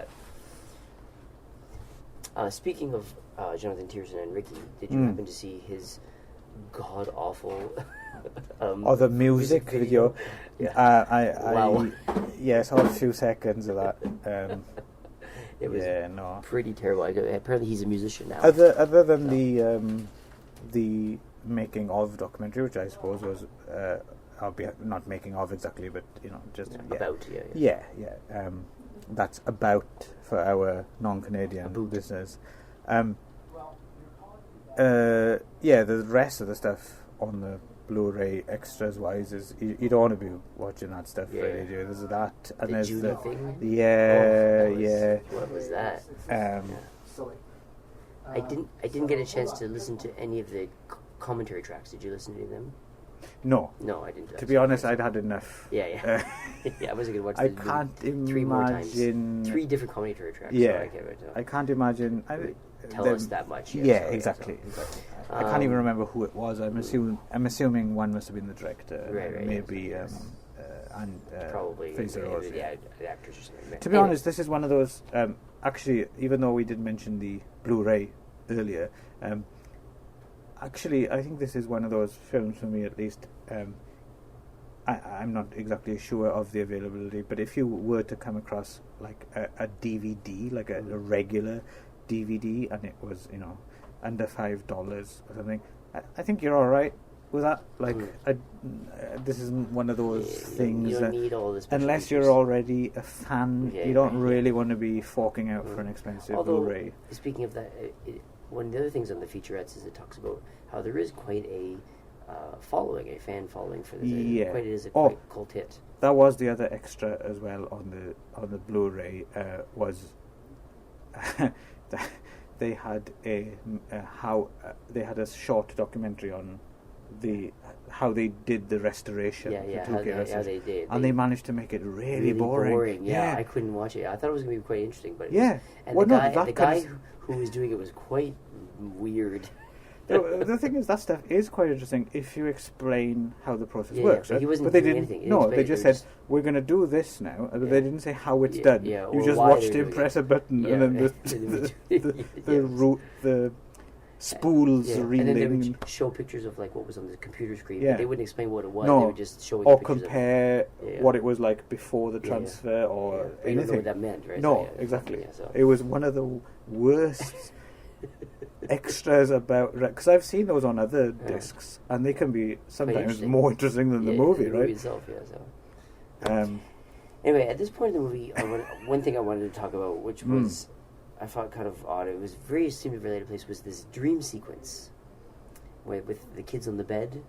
that. Speaking of Jonathan Tierson and Ricky, did you happen to see his god awful the music video? Yeah. Wow. I saw a few seconds of that. It was pretty terrible. Apparently he's a musician now. Other than the making of documentary, which I suppose was albeit not making of exactly, but just about that's about for our non-Canadian listeners. The rest of the stuff on the Blu-ray extras wise is you don't want to be watching that stuff really, do you? There's that, and the there's Judy the thing? What was that? I didn't get a chance to listen to any of the commentary tracks. Did you listen to any of them? No, I didn't. To be honest, I'd had enough. I wasn't going to watch. I can't imagine 3 more times. 3 different commentary tracks. Yeah, so I can't imagine. Tell us that much. Exactly. I can't even remember who it was. I'm assuming one must have been the director. Right. Maybe probably Fraser Rose. The actors or something. To be honest, this is one of those. Actually, even though we did mention the Blu-ray earlier, actually, I think this is one of those films for me, at least. I'm not exactly sure of the availability, but if you were to come across like a DVD, like a regular DVD, and it was under $5 or something, I think you're all right with that. Like, this isn't one of those things you don't need all this unless features. you're already a fan. You don't really want to be forking out for an expensive Blu-ray. Speaking of that, one of the other things on the featurettes is it talks about how there is quite a fan following for this. It is a quite cult hit. That was the other extra as well on the Blu-ray was they had a short documentary on how they did the restoration. How they did, and they managed to make it really boring. Yeah, I couldn't watch it. I thought it was going to be quite interesting, but the guy who was doing it was quite weird. The thing is, that stuff is quite interesting if you explain how the process works. But right? he wasn't but they doing didn't. anything. No, they just said we're going to do this now, but they didn't say how it's done. You just watched him press a button, and then the spools reeling. And then they would show pictures of like what was on the computer screen. Yeah. But they wouldn't explain what it was. No. They would just show or pictures compare what it was like before the transfer or You anything. don't know what that meant, right? No, So, exactly. So. It was one of the worst extras about, because I've seen those on other discs, and they can be sometimes more interesting than the movie, right? Movie itself, Anyway, at this point in the movie, one thing I wanted to talk about, which was I thought kind of odd. It was seemed to be related place. Was this dream sequence with the kids on the bed?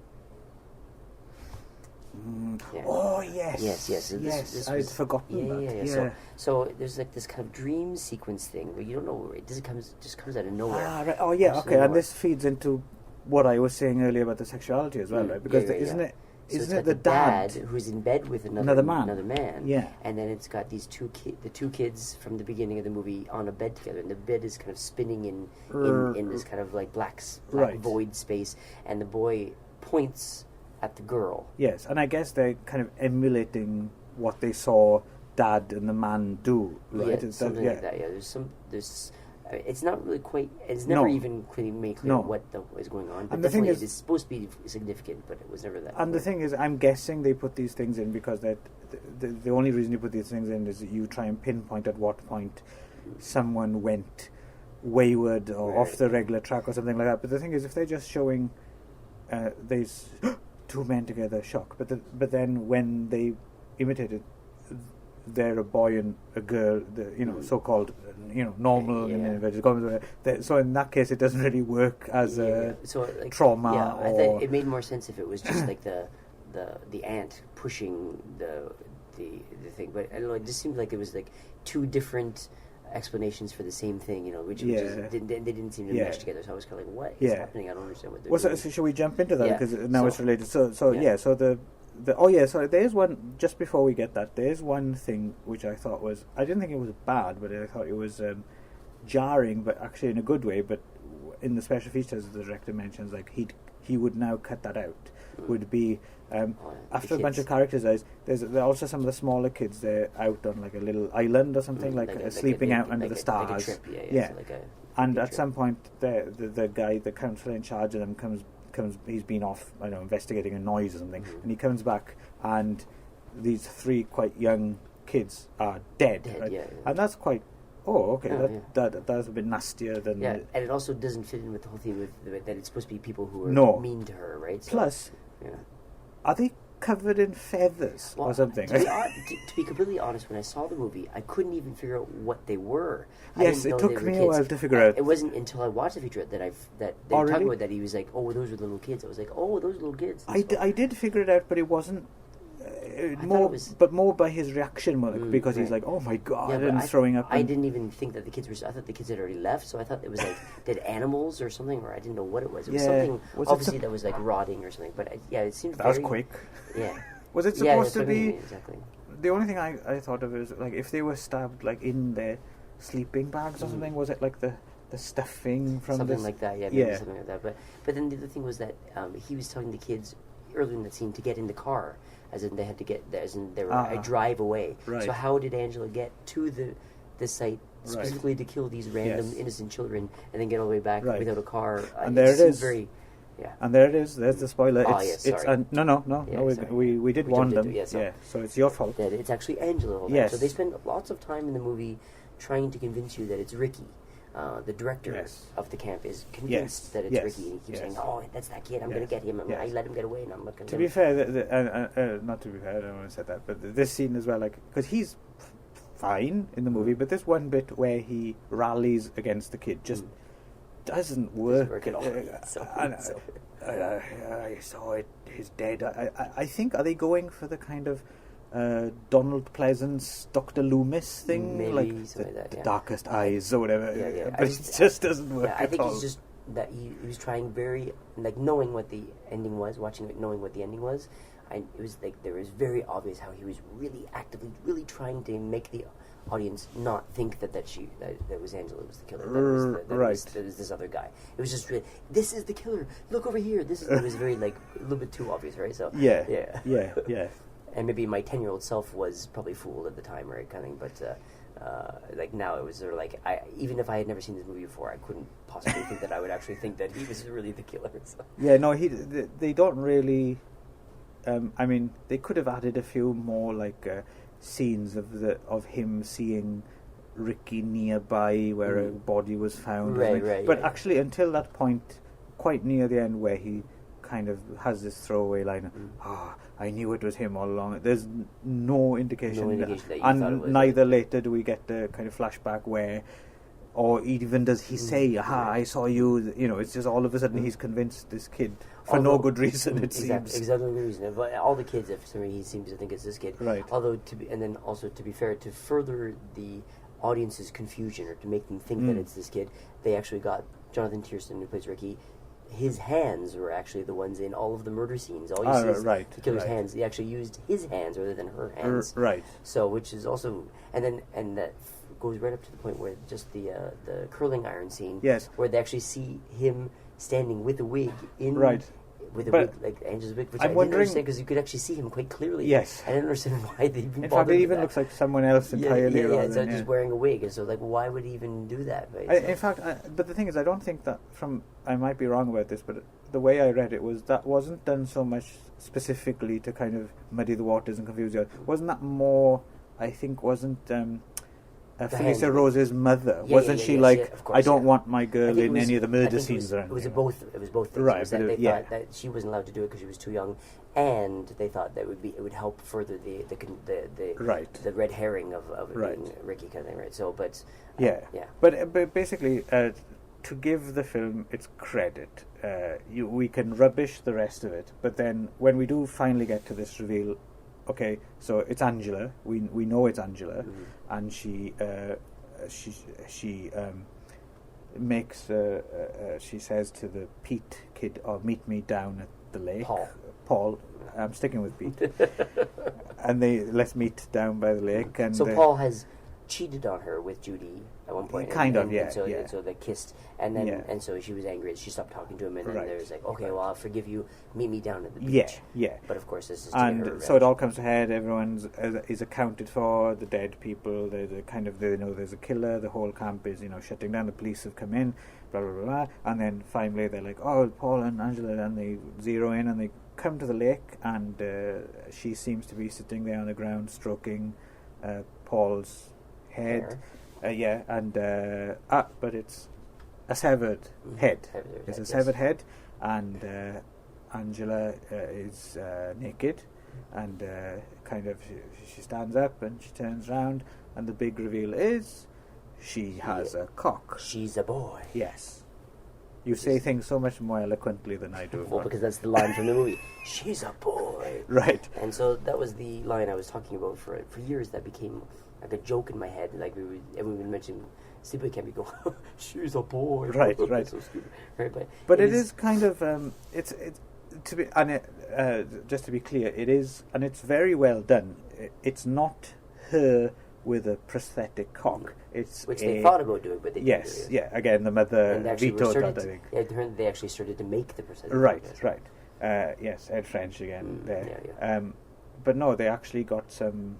Oh yes, This I'd forgotten that. Yeah. So there's like this kind of dream sequence thing where you don't know where it just comes out of nowhere. Right. Oh yeah, okay. And this feeds into what I was saying earlier about the sexuality as well, right? Because isn't it the dad who's in bed with another man? Yeah. And then it's got these two kids from the beginning of the movie on a bed together, and the bed is kind of spinning in this kind of like black void space, and the boy points at the girl. Yes, and I guess they're kind of emulating what they saw Dad and the man do, right? Yeah, something like that. Yeah, there's. It's not really quite. It's never even clearly made clear what is going on. But and the thing is, it's supposed to be significant, but it was never that. And the thing is, I'm guessing they put these things in because that the only reason you put these things in is that you try and pinpoint at what point someone went wayward or off the regular track or something like that. But the thing is, if they're just showing these two men together, shock. But then when they imitate it, they're a boy and a girl, so-called, normal. So in that case, it doesn't really work as a trauma. I think it made more sense if it was just like the the aunt pushing the thing, but I don't know. It just seemed like it was like two different explanations for the same thing, which they didn't seem to mesh together. So I was kind of like, what is happening? I don't understand what they're doing. So should we jump into that because now it's related? So there's one just before we get that. There's one thing which I thought was, I didn't think it was bad, but I thought it was jarring, but actually in a good way. But in the special features, the director mentions like he would now cut that out. Would be after a bunch of characters dies. There are also some of the smaller kids. They're out on like a little island or something, sleeping out under the stars. Like a trip, and at some point, the guy, the counselor in charge of them comes. He's been off, I don't know, investigating a noise or something, and he comes back, and these 3 quite young kids are dead, right? And that's quite. Oh, okay. That's a bit nastier than. And it also doesn't fit in with the whole thing with that it's supposed to be people who are mean to her, right? So, plus, are they covered in feathers or something? To be completely honest, when I saw the movie, I couldn't even figure out what they were. Yes, it took me a while to figure out. It wasn't until I watched the feature that they were talking about that he was like, "Oh, those are little kids." I was like, "Oh, those are little kids." I did figure it out, but it wasn't. More by his reaction, because he's like, "Oh my god!" and throwing up. I didn't even think that the kids were. I thought the kids had already left, so I thought it was like dead animals or something, or I didn't know what it was. It was something obviously that was like rotting or something. But it seemed that was quick. Yeah. Was it supposed to be? Exactly. The only thing I thought of is like if they were stabbed like in their sleeping bags or something. Was it like the stuffing from something like that? Yeah, maybe something like that. But then the other thing was that he was telling the kids earlier in the scene to get in the car. As in they had to get, as in they were a drive away. Right. So how did Angela get to the site specifically to kill these random innocent children and then get all the way back without a car? And there it is. And there it is. There's the spoiler. Sorry. We did warn them. So it's your fault. That it's actually Angela. Yes. So they spend lots of time in the movie trying to convince you that it's Ricky. The director of the camp is convinced that it's Ricky, and he keeps saying, "Oh, that's that kid. I'm going to get him. I let him get away, and I'm not going to." To be fair, not to be fair, I don't want to say that, but this scene as well, like, because he's fine in the movie, but this one bit where he rallies against the kid just doesn't work. At all. I saw it. He's dead. I think, are they going for the kind of Donald Pleasance, Dr. Loomis thing, maybe like something like that, the darkest eyes or whatever. But it just doesn't work. I think it's just that he was trying very, like, knowing what the ending was, watching it, knowing what the ending was. It was like there was very obvious how he was really actively, really trying to make the audience not think that was Angela was the killer. That was this other guy. It was just really, this is the killer. Look over here. It was very like a little bit too obvious, right? So yeah. And maybe my 10-year-old self was probably fooled at the time, right, kind of thing. But like now, it was sort of like even if I had never seen this movie before, I couldn't possibly think that I would actually think that he was really the killer. So. Yeah, no, they don't really. I mean, they could have added a few more like scenes of him seeing Ricky nearby where a body was found. Right. But actually, until that point, quite near the end, where he kind of has this throwaway line, I knew it was him all along. There's no indication that you thought it was neither later do we get the kind of flashback where, or even does he say, I saw you, it's just all of a sudden he's convinced this kid for no good reason, it seems. Exactly no good reason. But all the kids, for some reason, he seems to think it's this kid. Right. Although, to be fair, to further the audience's confusion or to make them think that it's this kid, they actually got Jonathan Tiersten, who plays Ricky. His hands were actually the ones in all of the murder scenes. All you see is the killer's hands. He actually used his hands rather than her hands. Right. So, which is also, and that goes right up to the point where just the curling iron scene. Yes. Where they actually see him standing with a wig in. Right. With a wig, like Angela's wig, which I didn't understand because you could actually see him quite clearly. Yes. I didn't understand why they even In fact, it even looks like someone else entirely. Yeah, just wearing a wig. And so, like, why would he even do that? Right? In fact, but the thing is, I don't think that I might be wrong about this, but the way I read it was that wasn't done so much specifically to kind of muddy the waters and confuse you. Wasn't that more, I think, wasn't Felicia Rose's mother? Wasn't she I don't want my girl in any of the murder scenes or anything? It was both things. Right, they thought that she wasn't allowed to do it because she was too young, and they thought that it would help further the red herring of it being Ricky kind of thing, right? So, but but basically, to give the film its credit, we can rubbish the rest of it, but then when we do finally get to this reveal, okay, so it's Angela. We know it's Angela, and she makes she says to the Pete kid, "Oh, meet me down at the lake." Paul. I'm sticking with Pete. And let's meet down by the lake. And so Paul has cheated on her with Judy at one point. And so they kissed, and then and so she was angry. She stopped talking to him, and then there's like, okay, well, I'll forgive you. Meet me down at the beach. Yeah. But of course, this is so it all comes to head. Everyone is accounted for. The dead people. They know there's a killer. The whole camp is shutting down. The police have come in. Blah blah blah. Blah. And then finally they're like, oh, Paul and Angela, and they zero in and they come to the lake, and she seems to be sitting there on the ground stroking Paul's head. But it's a severed head. It's a severed head, and Angela is naked, and she stands up and she turns around, and the big reveal is she has a cock. She's a boy. Yes. You say things so much more eloquently than I do. Well, because that's the line from the movie. She's a boy. Right. And so that was the line I was talking about for years. That became like a joke in my head. Like everyone would mention Sleepaway Camp, you go, she's a boy. Right. So stupid. Right, but it is kind of it's to be just to be clear, it is, and it's very well done. It's not her with a prosthetic cock. It's which they thought about doing, but they didn't do it. Yeah. Again, the mother vetoed that, I think. Yeah, they actually started to make the prosthetic. Right. Yes, Ed French again there. Yeah. But no, they actually got some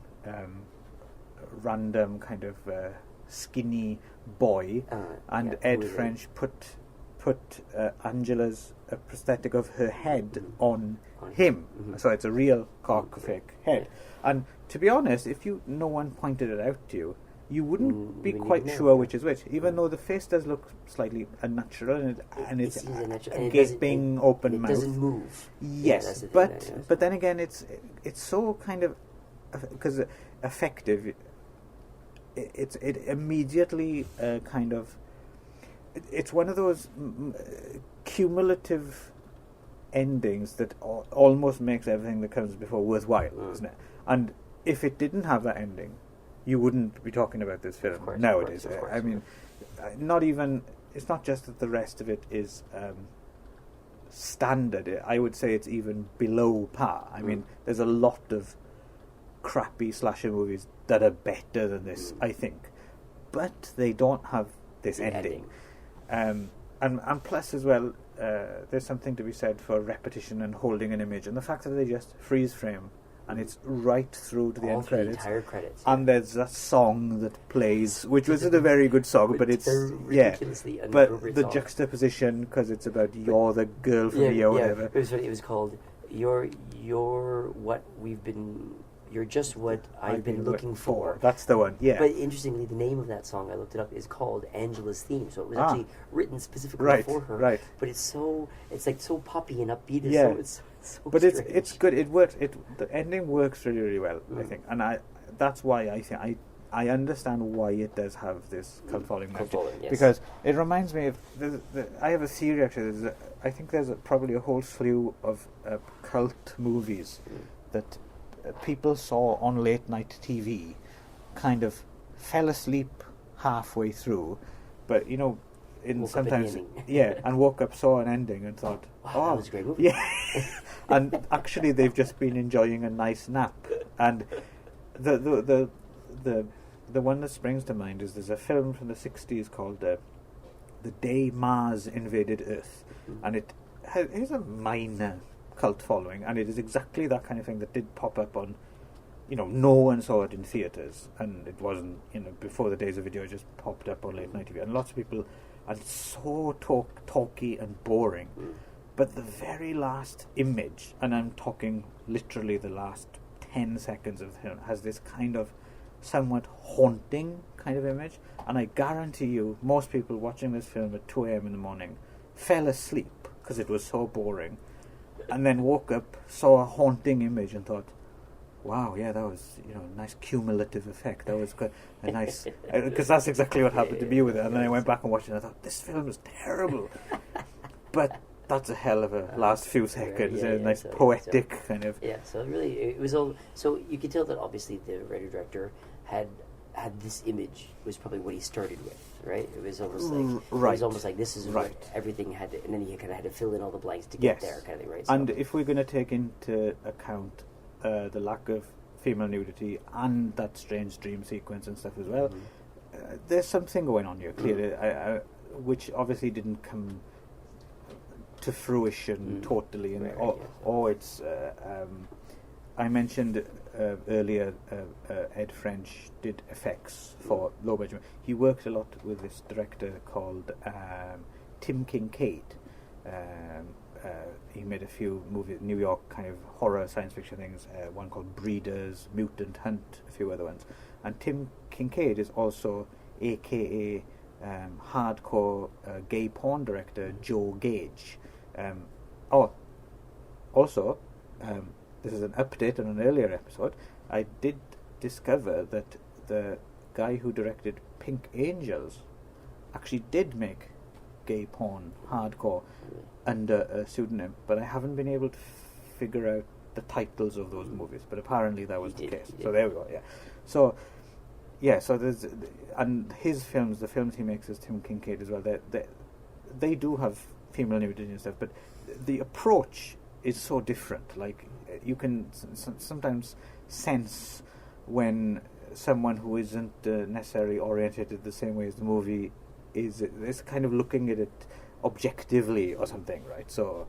random kind of skinny boy, and Ed French put Angela's prosthetic of her head on him. So it's a real cock fake head. And to be honest, if no one pointed it out to you, you wouldn't be quite sure which is which, even though the face does look slightly unnatural, and it's gaping open mouth. It doesn't move. Yes, but then again, it's so kind of because effective. It immediately kind of. It's one of those cumulative endings that almost makes everything that comes before worthwhile, isn't it? And if it didn't have that ending, you wouldn't be talking about this film nowadays. I mean, not even. It's not just that the rest of it is standard. I would say it's even below par. I mean, there's a lot of crappy slasher movies that are better than this, I think, but they don't have this ending. And plus as well, there's something to be said for repetition and holding an image, and the fact that they just freeze frame and it's right through to the end credits. Entire credits. And there's that song that plays, which wasn't a very good song, but it's ridiculously but the song. Juxtaposition, because it's about you're the girl from me or whatever. It was called You're what we've been. You're just what I've been looking for. That's the one, yeah. But interestingly, the name of that song, I looked it up, is called Angela's Theme. So it was actually written specifically for her. Right. But it's like so poppy and upbeat. Yeah. It's so but strange. it's good. It works. The ending works really, really well, I think. And that's why I think I understand why it does have this cult following. Yes. Because it reminds me of I have a theory actually. I think there's probably a whole slew of cult movies that people saw on late night TV, kind of fell asleep halfway through, but sometimes and woke up, saw an ending, and thought, wow, that was a great movie. Yeah, and actually they've just been enjoying a nice nap. And the one that springs to mind is there's a film from the 60s called The Day Mars Invaded Earth, and it has a minor cult following, and it is exactly that kind of thing that did pop up on, no one saw it in theatres, and it wasn't, before the days of video, it just popped up on late night TV, and lots of people, and it's so talky and boring, but the very last image, and I'm talking literally the last 10 seconds of the film, has this kind of somewhat haunting kind of image, and I guarantee you most people watching this film at 2 a.m. in the morning fell asleep because it was so boring, and then woke up, saw a haunting image, and thought, wow, yeah, that was, nice cumulative effect. That was quite a nice, because that's exactly what happened to me with it. And then I went back and watched it, and I thought, this film is terrible. But that's a hell of a last few seconds, a nice poetic kind of. Yeah, so really, it was all. So you could tell that obviously the writer-director had this image was probably what he started with, right? It was almost like it was almost like this is what everything had to, and then he kind of had to fill in all the blanks to get there, kind of thing, right? So, and if we're going to take into account the lack of female nudity and that strange dream sequence and stuff as well, there's something going on here clearly, which obviously didn't come to fruition totally, and or it's. I mentioned earlier Ed French did effects for low budget. He worked a lot with this director called Tim Kincaid. He made a few movies, New York kind of horror science fiction things, one called Breeders, Mutant Hunt, a few other ones. And Tim Kincaid is also AKA hardcore gay porn director Joe Gage. Also, this is an update on an earlier episode. I did discover that the guy who directed Pink Angels actually did make gay porn hardcore under a pseudonym, but I haven't been able to figure out the titles of those movies. But apparently that was the case. So there we go. Yeah. So there's and his films, the films he makes as Tim Kincaid as well. They do have female nudity and stuff, but the approach is so different. Like you can sometimes sense when someone who isn't necessarily orientated the same way as the movie is kind of looking at it objectively or something, right? So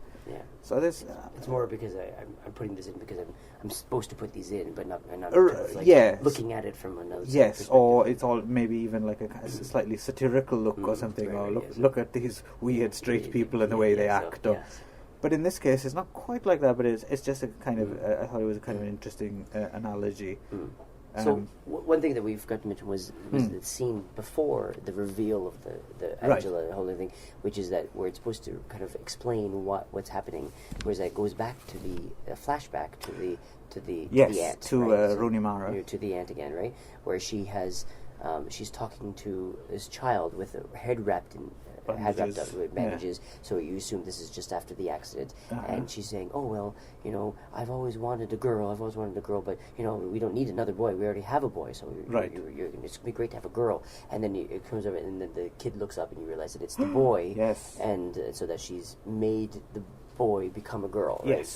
so there's it's more because I'm putting this in because I'm supposed to put these in, but not looking at it from another perspective. Or it's all maybe even like a slightly satirical look or something, or look at these weird straight people and the way they act. But in this case, it's not quite like that. But it's just a kind of I thought it was a kind of an interesting analogy. So one thing that we forgot to mention was the scene before the reveal of the Angela whole thing, which is that where it's supposed to kind of explain what's happening, whereas that goes back to the flashback to the aunt, Rooney Mara, to the aunt again, right, where she has she's talking to this child with a head wrapped up with bandages, so you assume this is just after the accident, and she's saying, oh, well, I've always wanted a girl, but, we don't need another boy, we already have a boy, so it's going to be great to have a girl, and then it comes over, and then the kid looks up, and you realize that it's the boy, and so that she's made the boy become a girl, right?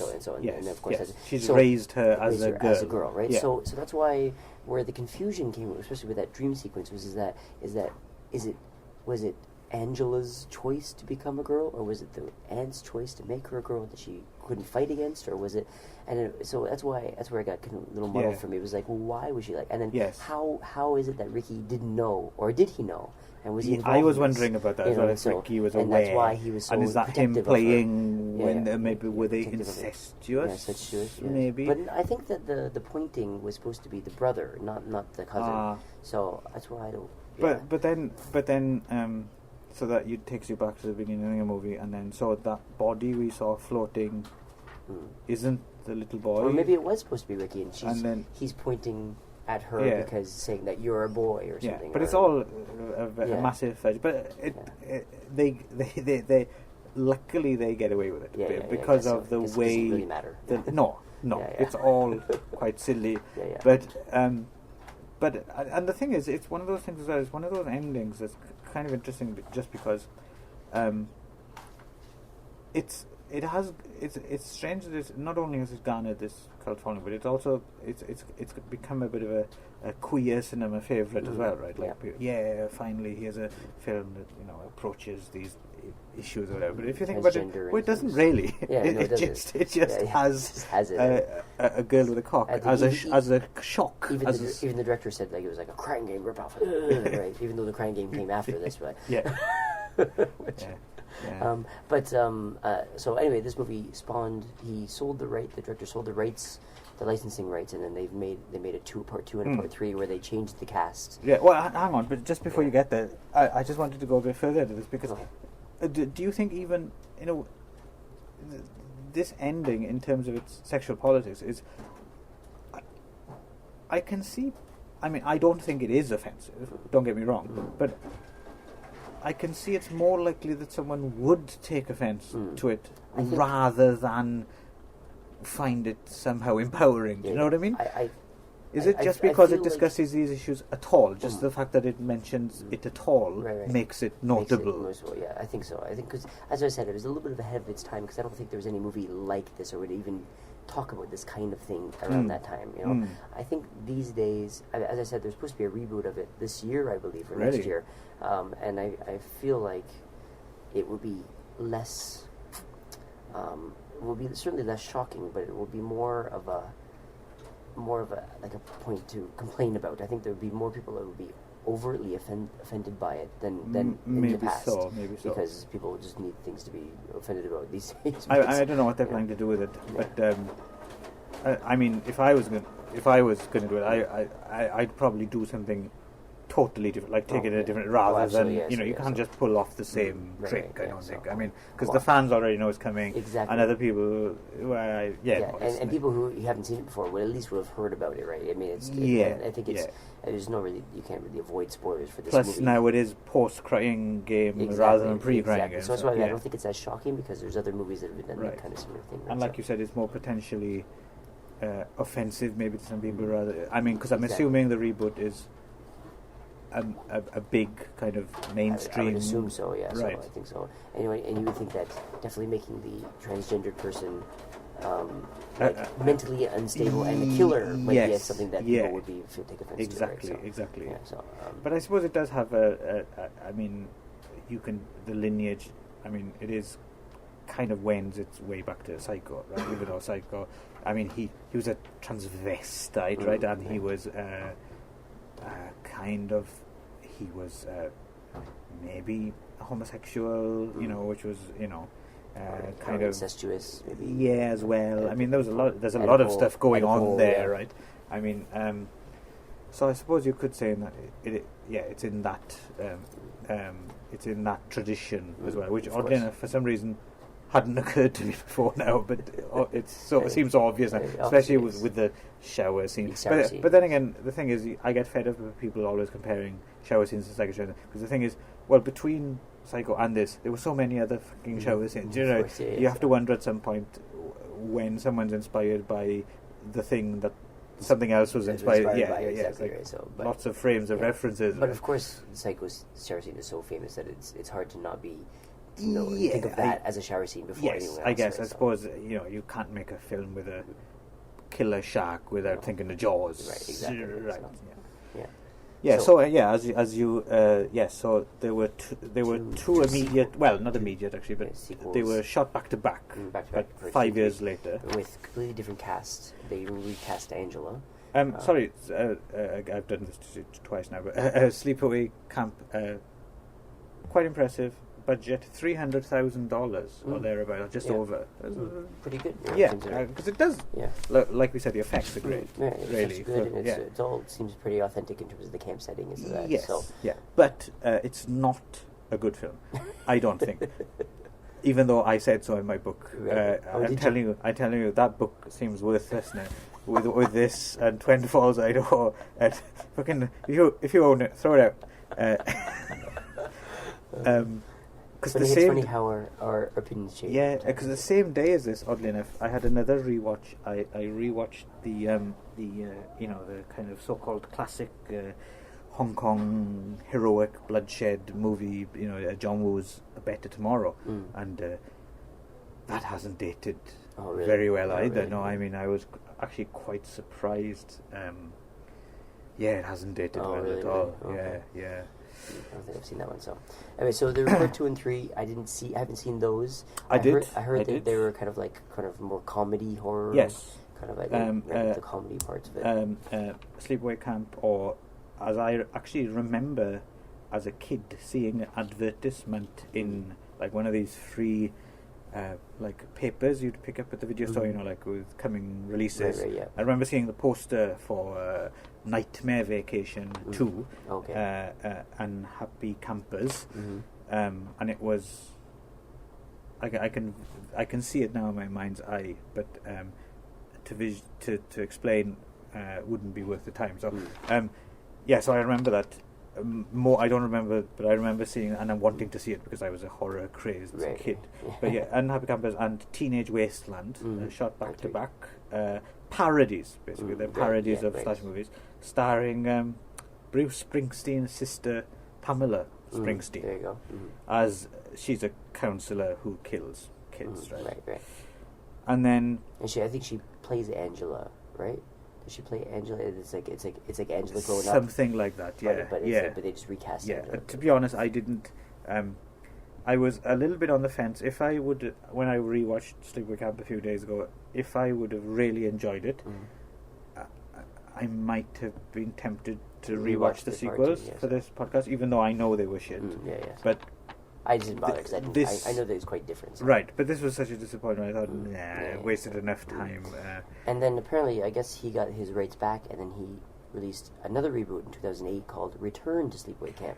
And of course she's raised her as a girl, right? So that's why where the confusion came, especially with that dream sequence, was was it Angela's choice to become a girl, or was it the aunt's choice to make her a girl that she couldn't fight against, or was it? So that's where it got kind of a little muddled for me. It was like, well, why was she like? And then how is it that Ricky didn't know, or did he know? And was he involved I was wondering about that. If Ricky was aware, and that's why he was so and is that him playing when maybe were they incestuous? Maybe. But I think that the pointing was supposed to be the brother, not the cousin. So that's why I don't. Yeah. But then. So that takes you back to the beginning of the movie, and then so that body we saw floating isn't the little boy. Or maybe it was supposed to be Ricky, and he's pointing at her because saying that you're a boy or something. But it's all a massive fudge. But they luckily they get away with it because of the way. It doesn't really matter. It's all quite silly. But and the thing is, it's one of those things. It's one of those endings that's kind of interesting, just because it's strange that it's not only has it garnered this cult following, but it's also it's become a bit of a queer cinema favorite as well, right? Like finally here's a film that approaches these issues or whatever. But if you think about it, it doesn't really. It just has a girl with a cock as a shock. Even the director said like it was like a Crying Game ripoff, right? Even though the Crying Game came after this, but so anyway, this movie spawned. The director sold the rights, the licensing rights, and then they made a part 2 and a part 3 where they changed the cast. Yeah. Well, hang on, but just before you get there, I just wanted to go a bit further into this because do you think even this ending in terms of its sexual politics is? I can see. I mean, I don't think it is offensive. Don't get me wrong, but I can see it's more likely that someone would take offence to it rather than find it somehow empowering. Do you know what I mean? Is it just because it discusses these issues at all? Just the fact that it mentions it at all makes it notable? Makes it I think so. I think because, as I said, it was a little bit ahead of its time because I don't think there was any movie like this or would even talk about this kind of thing around that time. You know, I think these days, as I said, there's supposed to be a reboot of it this year, I believe, or next year, and I feel like it would be less. It will be certainly less shocking, but it will be more of a like a point to complain about. I think there would be more people that would be overtly offended by it than in the past. Maybe so. Because people just need things to be offended about these days. I don't know what they're planning to do with it, but I mean, if I was going to do it, I'd probably do something totally different, like take it in a different, rather than you can't just pull off the same trick. I don't think. I mean, because the fans already know it's coming, and other people, and people who haven't seen it before would at least would have heard about it, right? I mean, I think it's there's no really, you can't really avoid spoilers for this movie. Plus, now it is post-crying game rather than pre-crying game. So that's why I don't think it's as shocking because there's other movies that have done that kind of similar thing. And like you said, it's more potentially offensive, maybe to some people. Rather, I mean, because I'm assuming the reboot is a big kind of mainstream. I would assume so, yeah. Right. So I think so. Anyway, and you would think that definitely making the transgendered person mentally unstable and a killer might be something that people would take offense to. Exactly. Yeah, so, but I suppose it does have I mean, the lineage. I mean, it is kind of wends its way back to Psycho, right? Even though Psycho, I mean, he was a transvestite, right? And he was he was maybe homosexual, which was, kind of incestuous, maybe. Yeah, as well. I mean, there's a lot of stuff going on there, right? I mean, so I suppose you could say that it's in that tradition as well, which oddly enough, for some reason, hadn't occurred to me before now, but it seems so obvious now, especially with the shower scenes. But then again, the thing is, I get fed up with people always comparing shower scenes to Psycho, because the thing is, well, between Psycho and this, there were so many other fucking shower scenes. You have to wonder at some point when someone's inspired by the thing that something else was inspired by. Exactly, right. So, lots of frames of references. But of course, Psycho's shower scene is so famous that it's hard to not be. Think of that as a shower scene before anyone else. I guess. I suppose you can't make a film with a killer shark without thinking of Jaws. Right. Exactly. Right. So, Yeah. So as you so there were two immediate, well, not immediate actually, but sequels. They were shot back to back, but 5 years later with completely different casts. They recast Angela. Sorry, I've done this twice now, but Sleepaway Camp, quite impressive. Budget $300,000 or thereabout, just over. Pretty good. Yeah, because it does. Yeah, like we said, the effects are great. Yeah, really good, and it all seems pretty authentic in terms of the camp setting. And that. Yes. So. Yeah, but it's not a good film. I don't think. Even though I said so in my book, I'm telling you, that book seems worthless now. With this and Twin Falls, Idaho, and fucking if you own it, throw it out. Because it's funny how our opinions change. Yeah, because the same day as this, oddly enough, I had another rewatch. I rewatched the kind of so-called classic Hong Kong heroic bloodshed movie. John Woo's A Better Tomorrow, and that hasn't dated very well either. Really? No, I mean, I was actually quite surprised. It hasn't dated well at all. Okay. Yeah. I don't think I've seen that one. So, anyway, so there were 2 and 3. I haven't seen those. I heard that they were kind of more comedy horror. Yes. Kind of like the comedy parts of it. Sleepaway Camp, or as I actually remember as a kid seeing an advertisement in like one of these free like papers you'd pick up at the video store, like with coming releases. Right, yeah. I remember seeing the poster for Nightmare Vacation 2 and Happy Campers, and it was I can see it now in my mind's eye, but to explain wouldn't be worth the time. So, yeah. So I remember that. More, I don't remember, but I remember seeing and I'm wanting to see it because I was a horror crazed kid. But yeah, Unhappy Campers and Teenage Wasteland, shot back to back, parodies basically. They're parodies of slasher movies, starring Bruce Springsteen's sister Pamela Springsteen. There you go. As she's a counselor who kills kids, right? Right. And then, and I think she plays Angela, right? She play Angela. It's like Angela growing up. Something like that, yeah. But they just recast it. Yeah. To be honest, I didn't. I was a little bit on the fence. If I would, when I rewatched Sleepaway Camp a few days ago, if I would have really enjoyed it, I might have been tempted to rewatch the sequels for this podcast, even though I know they were shit. But I didn't bother because I know that it's quite different. So. Right, but this was such a disappointment. I thought, I wasted enough time. And then apparently, I guess he got his rights back, and then he released another reboot in 2008 called Return to Sleepaway Camp.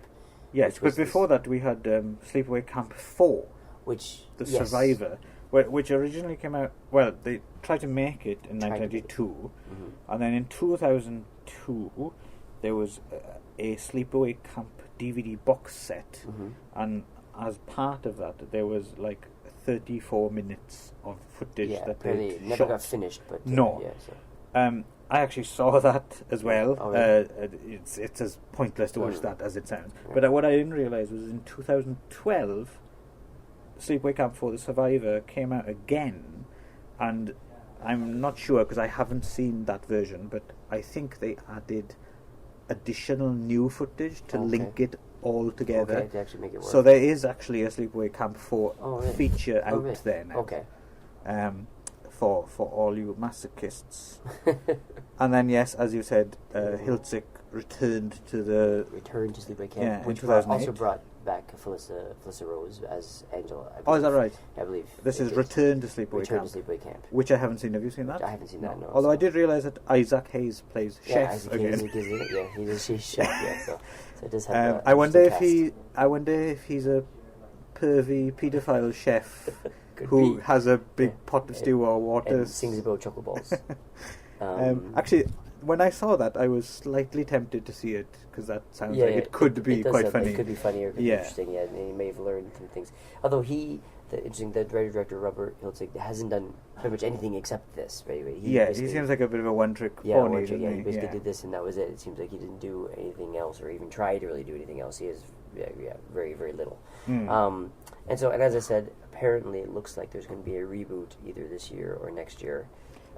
Yes, but before that we had Sleepaway Camp 4, The Survivor, which originally came out. Well, they tried to make it in 1992, and then in 2002 there was a Sleepaway Camp DVD box set, and as part of that, there was like 34 minutes of footage that they never got finished. But no, I actually saw that as well. It's as pointless to watch that as it sounds. But what I didn't realize was in 2012, Sleepaway Camp 4: The Survivor came out again, and I'm not sure because I haven't seen that version, but I think they added additional new footage to link it all together. To actually make it work. So there is actually a Sleepaway Camp 4 feature out there now. For all you masochists. And then yes, as you said, Hiltzik returned to Sleepaway Camp, which in 2008. also brought back Felissa Rose as Angela. Oh, is that right? I believe. This is Return to Sleepaway Camp. Which I haven't seen. Have you seen that? I haven't seen that, no. Although I did realise that Isaac Hayes plays Chef again. He's a chef, so it does have I wonder if he's a pervy paedophile chef who has a big pot of stew or water. And sings about chocolate balls. Actually, when I saw that, I was slightly tempted to see it because that sounds like it could be quite funny. It could be funny or it could be interesting, and he may have learned some things. Although the writer-director Robert Hiltzik hasn't done pretty much anything except this, right? He seems like a bit of a one-trick pony. He basically did this and that was it. It seems like he didn't do anything else or even try to really do anything else. He has very, very little. And as I said, apparently it looks like there's going to be a reboot either this year or next year.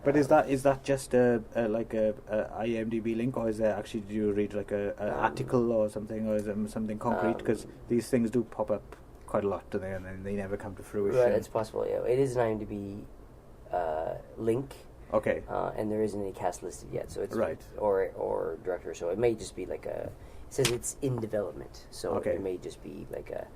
But is that just a IMDb link, or is there actually, do you read like a article or something, or is it something concrete? Because these things do pop up quite a lot, do they? And then they never come to fruition. Right, it's possible. Yeah, it is an IMDb link. Okay. And there isn't any cast listed yet, so it's right. Or director. So it may just be like a. It says it's in development, so it may just be like a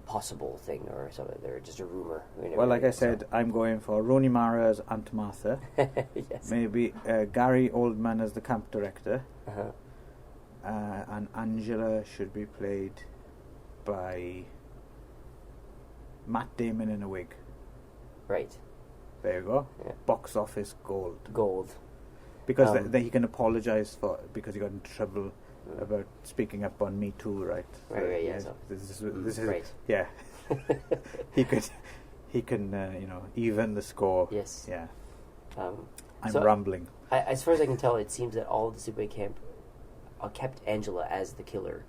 possible thing or something, or just a rumor. Well, like I said, I'm going for Rooney Mara as Aunt Martha. Yes. Maybe Gary Oldman as the camp director. And Angela should be played by Matt Damon in a wig. Right. There you go. Yeah. Box office gold. Because then he can apologise because he got in trouble about speaking up on Me Too, right? Right, yeah. So this is right. Yeah. he can even the score. Yes. Yeah. I'm so rambling. As far as I can tell, it seems that all of the Sleepaway Camp kept Angela as the killer.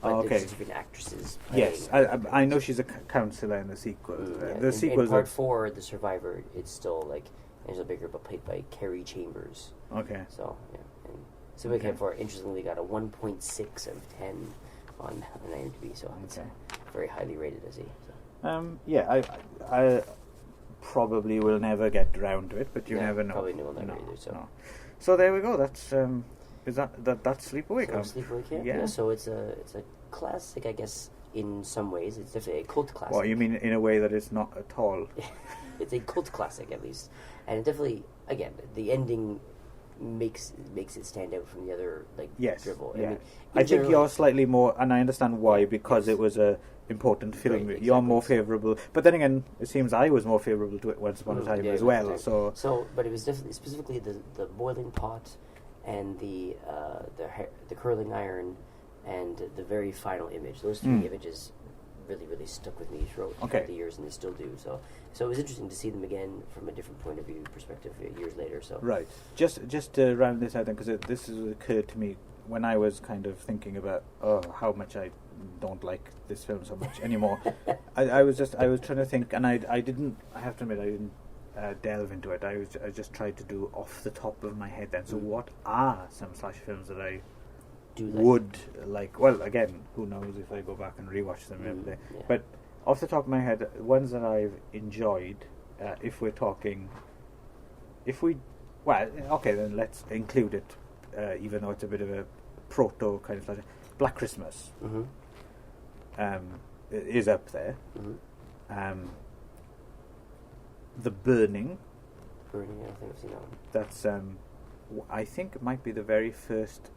But there's different actresses playing. Yes, I know she's a counsellor in the sequel. The sequel in part 4, The Survivor, it's still like Angela Baker, but played by Carrie Chambers. Okay. So and Sleepaway Camp 4 interestingly got a 1.6 out of 10 on IMDb, so it's very highly rated, I see. So. I probably will never get around to it, but you never know. Probably will never either. So. So there we go. That's that's Sleepaway Camp. Sleepaway Camp. Yeah. So it's a classic, I guess. In some ways, it's definitely a cult classic. Well, you mean in a way that it's not at all? It's a cult classic, at least, and it definitely, again, the ending makes it stand out from the other dribble. Yeah. I think you're slightly more, and I understand why, because it was a important film. Right, exactly. You're more favourable, but then again, it seems I was more favourable to it Once Upon a Time as well. Exactly. But it was definitely specifically the boiling pot and the curling iron and the very final image. Those three images really, really stuck with me throughout the years, and they still do. So it was interesting to see them again from a different point of view perspective years later. So right, just to round this out then, because this has occurred to me when I was kind of thinking about how much I don't like this film so much anymore. I was trying to think, and I have to admit I didn't delve into it. I just tried to do off the top of my head then. So what are some slasher films that I would like? Well, again, who knows if I go back and rewatch them every day. Yeah. But off the top of my head, ones that I've enjoyed, if we're talking, then let's include it, even though it's a bit of a proto kind of slasher. Black Christmas is up there. The Burning. I think I've seen that one. That's I think it might be the very first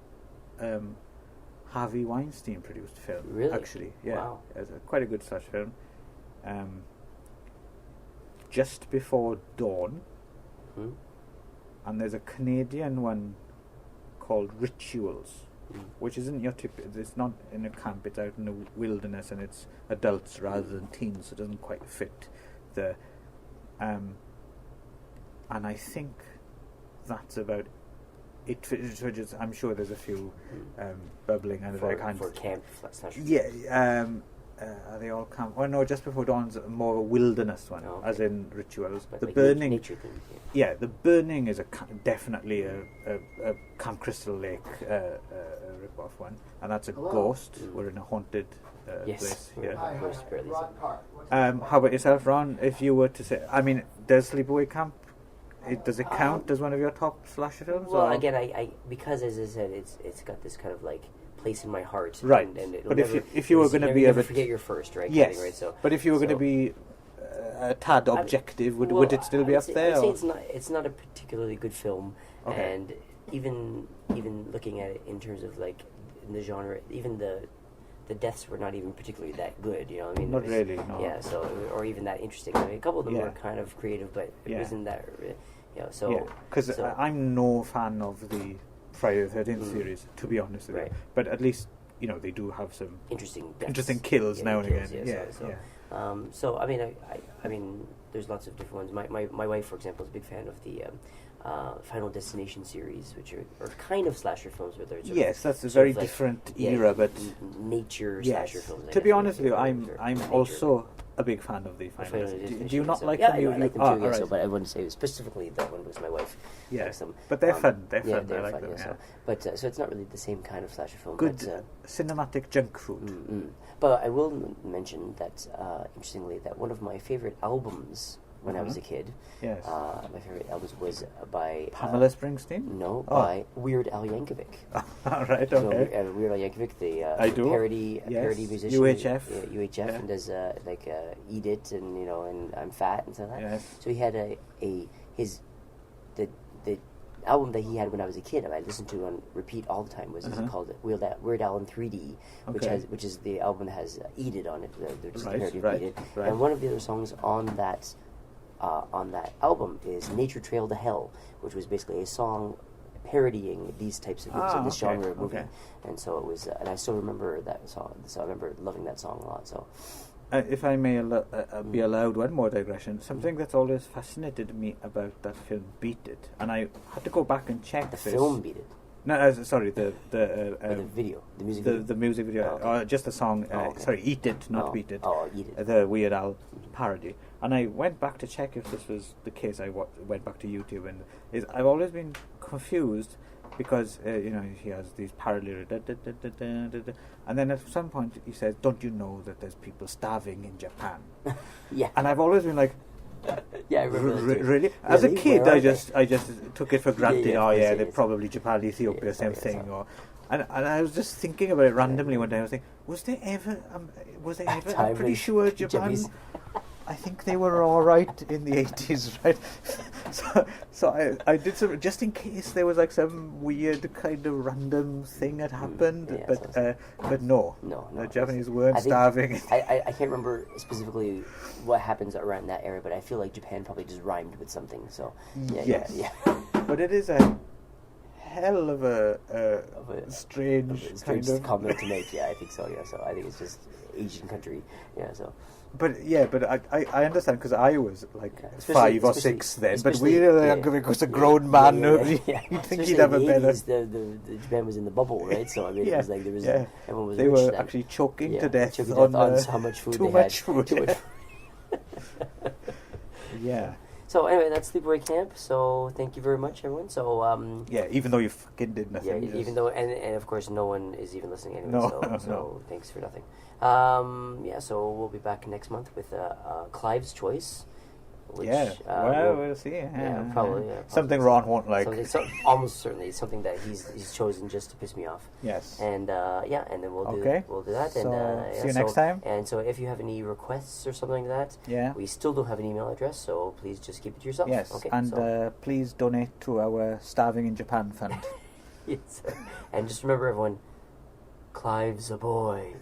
Harvey Weinstein produced film. Really? Actually, yeah. Wow. It's quite a good slash film. Just Before Dawn. And there's a Canadian one called Rituals, which isn't your it's not in a camp, it's out in the wilderness, and it's adults rather than teens, so it doesn't quite fit the and I think that's about it. I'm sure there's a few bubbling under there for camp slash. Yeah, are they all camp? Oh no, Just Before Dawn's more of a wilderness one, as in Rituals. But the like Burning, nature thing. yeah, The Burning is definitely a Camp Crystal Lake rip-off one, and that's a ghost. We're in a haunted place. Yeah. How about yourself, Ron? If you were to say, I mean, does Sleepaway Camp? Does it count as one of your top slasher films? Well, or? again, I because as I said, it's got this kind of like place in my heart. Right. And but if you were going to be never forget your first, right? Yes. Right. So, but if you were going to be a tad objective, would it still be up there? I'd say it's not a particularly good film, and even looking at it in terms of like in the genre, even the deaths were not even particularly that good. You know what I mean? Not really. No. Yeah. So or even that interesting. I mean, a couple of them were kind of creative, but it wasn't that. So because I'm no fan of the Friday the 13th series, to be honest with you. But at least they do have some interesting kills now and again. So I mean, there's lots of different ones. My wife, for example, is a big fan of the Final Destination series, which are kind of slasher films, but they're that's a very different era, but nature slasher films. To be honest with you, I'm also a big fan of the Final Destination. Do you not like them? I like them too. Right. But I wouldn't say specifically that one was my wife. Yes, but they're fun. They're fun. They're I like fun. them. Yeah. So it's not really the same kind of slasher film. Good cinematic junk food. But I will mention that interestingly, that one of my favorite albums when I was a kid. Yes. My favorite albums was by Pamela Springsteen? No, by Weird Al Yankovic. Right, okay. So, Weird Al Yankovic, the parody musician. UHF, and does Eat It and and I'm Fat and stuff like that. Yes. So he had the album that he had when I was a kid, I listened to on repeat all the time, was called Weird Al in 3D, which is the album that has Eat It on it. There's parody of Eat It, and one of the other songs on that album is Nature Trail to Hell, which was basically a song parodying these types of movies, this genre of movie. And so it was, and I still remember that song. So I remember loving that song a lot. So, if I may be allowed one more digression, something that's always fascinated me about that film, Beat It, and I had to go back and check the film Beat It. No, sorry, the video, the music video. The music video, just the song. Sorry, Eat It, not Beat It. Oh, Eat It. The Weird Al parody. And I went back to check if this was the case. I went back to YouTube, and I've always been confused because he has these parody, and then at some point he says, "Don't you know that there's people starving in Japan?" Yeah. And I've always been like, yeah, I remember that really? As a kid, I just took it for granted. They're probably Japan, Ethiopia, same thing. And I was just thinking about it randomly one day. I was thinking, was there ever? I'm pretty sure Japan. I think they were all right in the 80s, right? so I did some just in case there was like some weird kind of random thing had happened, but no, the Japanese weren't starving. I can't remember specifically what happens around that area, but I feel like Japan probably just rhymed with something. So yeah. But it is a hell of a strange kind of comment to make. Yeah, I think so. Yeah, so I think it's just Asian country. Yeah, so. But I understand because I was like 5 or 6 then. But we because a grown man, you'd think he'd have a better. The Japan was in the bubble, right? So I mean, it was like there was everyone was. They were actually choking to death on how much food too they much had. food. Yeah. So anyway, that's Sleepaway Camp. So thank you very much, everyone. So even though you fucking did nothing. Yeah, even though and of course no one is even listening anyway. So thanks for nothing. So we'll be back next month with Clive's Choice. Which, we'll see. Yeah, probably. Something Ron won't like. Almost certainly, it's something that he's chosen just to piss me off. Yes. And and then we'll do that. So, and see you next time. And so, if you have any requests or something like that, we still don't have an email address, so please just keep it to yourself. Yes. Okay. And please donate to our Starving in Japan fund. Yes. And just remember, everyone, Clive's a boy.